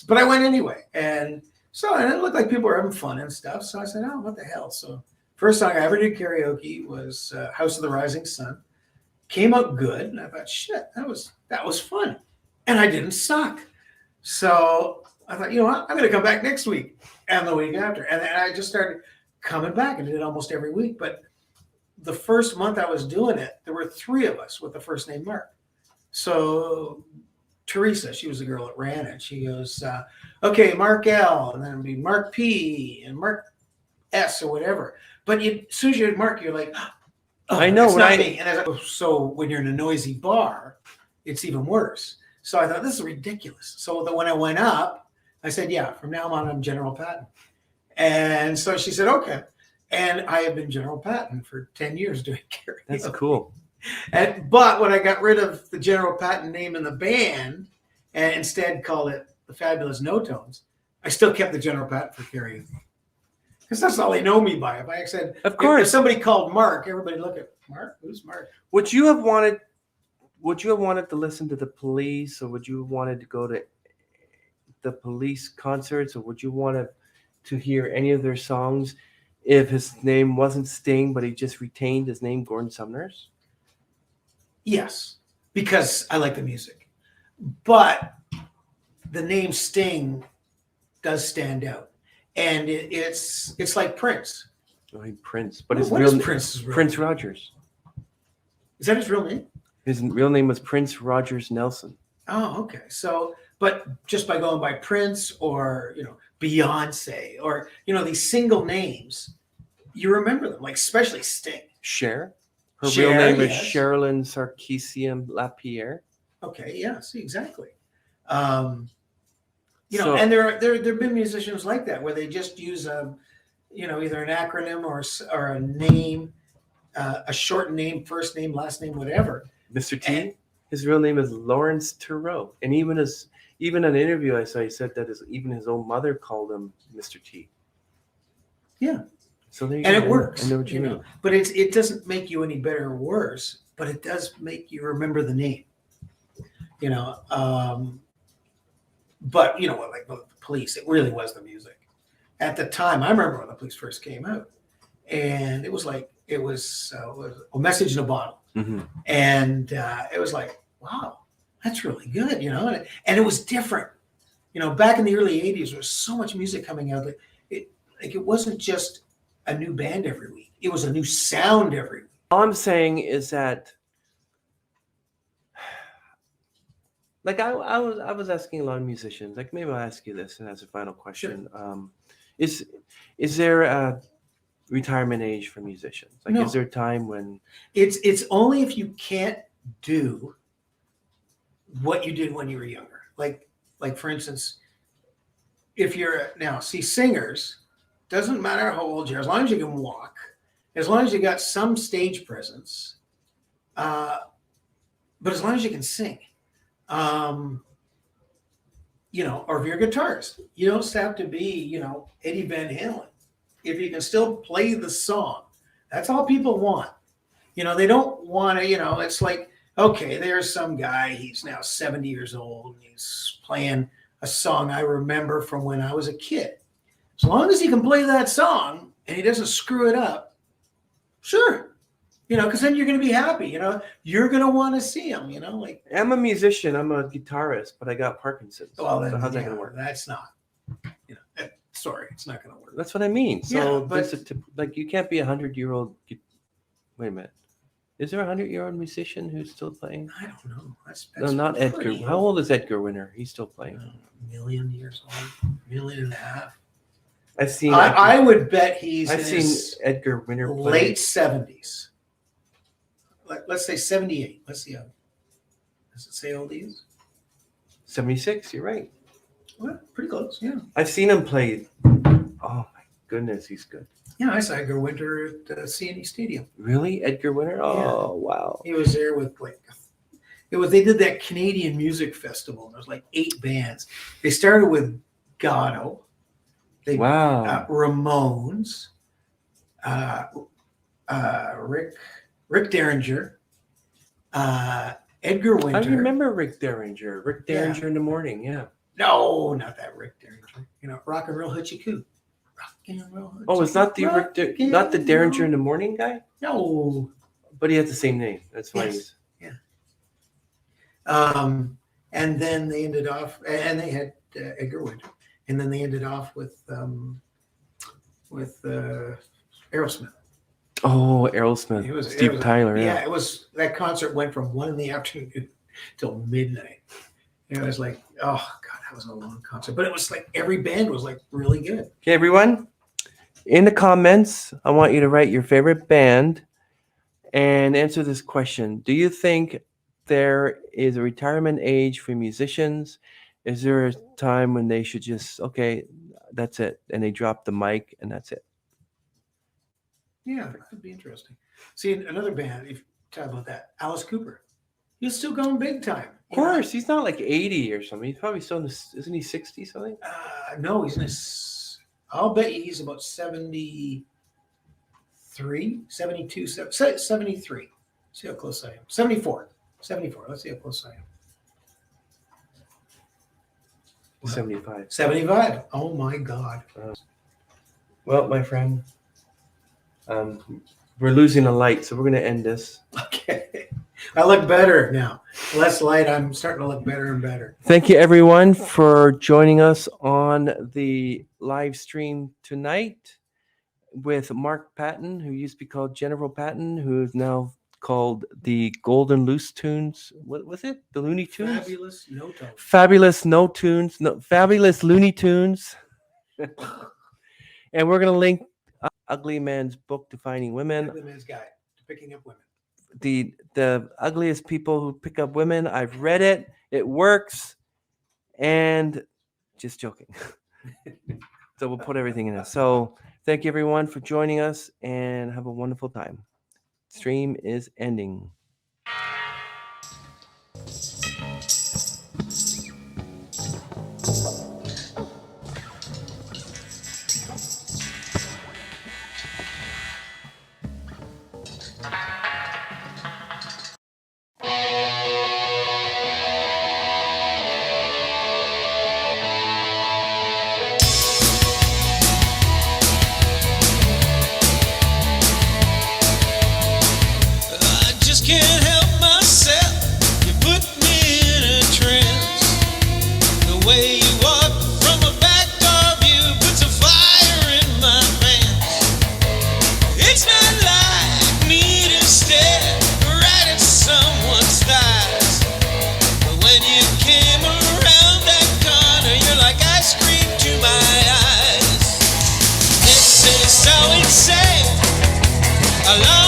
But I went anyway, and it looked like people were having fun and stuff. So I said, oh, what the hell? So first song I ever did karaoke was "House of the Rising Sun." Came out good, and I thought, shit, that was fun, and I didn't suck. So I thought, you know what? I'm going to come back next week and the week after, and then I just started coming back and did it almost every week. But the first month I was doing it, there were 3 of us with the first name Mark. So Teresa, she was the girl that ran it. She goes, okay, Mark L, and then it'd be Mark P and Mark S or whatever. But as soon as you had Mark, you're like, I know, It's when not I- me. And I was like, so when you're in a noisy bar, it's even worse. So I thought, this is ridiculous. So when I went up, I said, yeah, from now on, I'm General Patton. And so she said, okay. And I have been General Patton for 10 years doing karaoke. That's cool. But when I got rid of the General Patton name in the band and instead called it the Fabulous No Tones, I still kept the General Patton for karaoke. Because that's all they know me by. If I said, Of course. if somebody called Mark, everybody look at Mark. Who's Mark? Would you have wanted to listen to the Police, or would you have wanted to go to the Police concerts, or would you want to hear any of their songs if his name wasn't Sting, but he just retained his name, Gordon Sumner's? Yes, because I like the music. But the name Sting does stand out. And it's like Prince. I mean, Prince, but his What real is name, Prince's real Prince name? Rogers. Is that his real name? His real name was Prince Rogers Nelson. Oh, okay. So, but just by going by Prince or, Beyonce or, these single names, you remember them, like especially Sting. Cher. Her Cher, real name is yes. Sherilyn Sarkisian Lapierre. Okay, yeah, see, exactly. So- And there have been musicians like that where they just use either an acronym or a name, a short name, first name, last name, whatever. Mr. T. And- His real name is Lawrence Tureau, and even an interview I saw, he said that even his own mother called him Mr. T. Yeah. So there you And go. it works. I know what you mean. But it doesn't make you any better or worse, but it does make you remember the name. But like the Police, it really was the music. At the time, I remember when the Police first came out, and it was a message in a bottle. Mm-hmm. And it was like, wow, that's really good, and it was different. Back in the early 80s, there was so much music coming out that it wasn't just a new band every week. It was a new sound every week. All I'm saying is that, like I was asking a lot of musicians, like maybe I'll ask you this and as a final question. Is there a retirement age for musicians? Like, No. is there a time when It's only if you can't do what you did when you were younger. Like for instance, if you're now singers, doesn't matter how old you are, as long as you can walk, as long as you got some stage presence, but as long as you can sing, or if you're a guitarist, you don't have to be, Eddie Van Halen. If you can still play the song, that's all people want. They don't want to, it's like, okay, there's some guy, he's now 70 years old, and he's playing a song I remember from when I was a kid. As long as he can play that song and he doesn't screw it up, sure. Because then you're going to be happy, you're going to want to see him, like. I'm a musician, I'm a guitarist, but I got Parkinson's. Well, then, so how's that yeah, going to work? That's not, sorry, it's not going to work. That's what I mean. So Yeah, but- like you can't be 100-year-old. Wait a minute. Is there a 100-year-old musician who's still playing? I don't know. That's No, not Edgar. pretty How old is Edgar Winter? He's still playing. A million years old, million and a half. I've seen. I would bet he's I've in seen his Edgar Winter play. late 70s. Let's say 78. Let's see how. Does it say how old he is? 76. You're right. Well, pretty close. Yeah. I've seen him play. Oh my goodness, he's good. Yeah, I saw Edgar Winter at CNE Stadium. Really, Edgar Winter? Oh wow. He was there with they did that Canadian music festival. And there was like 8 bands. They started with Gatto. Wow. Ramones, Rick Derringer, Edgar Winter. I remember Rick Derringer. Rick Derringer in the morning. Yeah. No, not that Rick Derringer. Rock and Roll Hoochie Coo. Rock and Roll. Oh, it's not the not the Derringer in the morning guy, No. but he has the same name. That's why Yes. he's. And then they ended off, and they had Edgar Winter, and then they ended off with Aerosmith. Oh, Aerosmith. It was Steve Tyler. Yeah, Yeah. it was. That concert went from 1 PM till midnight. And it was like, oh god, that was a long concert. But it was like every band was like really good. Okay, everyone. In the comments, I want you to write your favorite band and answer this question. Do you think there is a retirement age for musicians? Is there a time when they should just, okay, that's it, and they drop the mic and that's it? Yeah, that could be interesting. See, another band, if you talk about that, Alice Cooper. He's still going big time. Of course, he's not like 80 or something. He's probably still in the, isn't he 60 something? No, he's in his, I'll bet you he's about 73, 72, 73. See how close I am. 74. 74. Let's see how close I am. 75. 75. Oh my God. Well, my friend, we're losing a light, so we're going to end this. Okay. I look better now. Less light. I'm starting to look better and better. Thank you, everyone, for joining us on the live stream tonight with Mark Patton, who used to be called General Patton, who is now called the Golden Loose Tunes. What was it? The Looney Tunes? Fabulous No Tone. Fabulous No Tunes. No, Fabulous Looney Tunes. And we're going to link Ugly Man's book, Defining Women. Ugly Man's Guide to Picking Up Women. The ugliest people who pick up women. I've read it. It works. And just joking. So we'll put everything in it. So thank you, everyone, for joining us, and have a wonderful time. Stream is ending. I just can't help myself. You put me in a trance. The way you walk from a back door view puts a fire in my pants. It's not like me to stare right at someone's thighs. But when you came around that corner, you're like ice cream to my eyes. This is how it's said. I love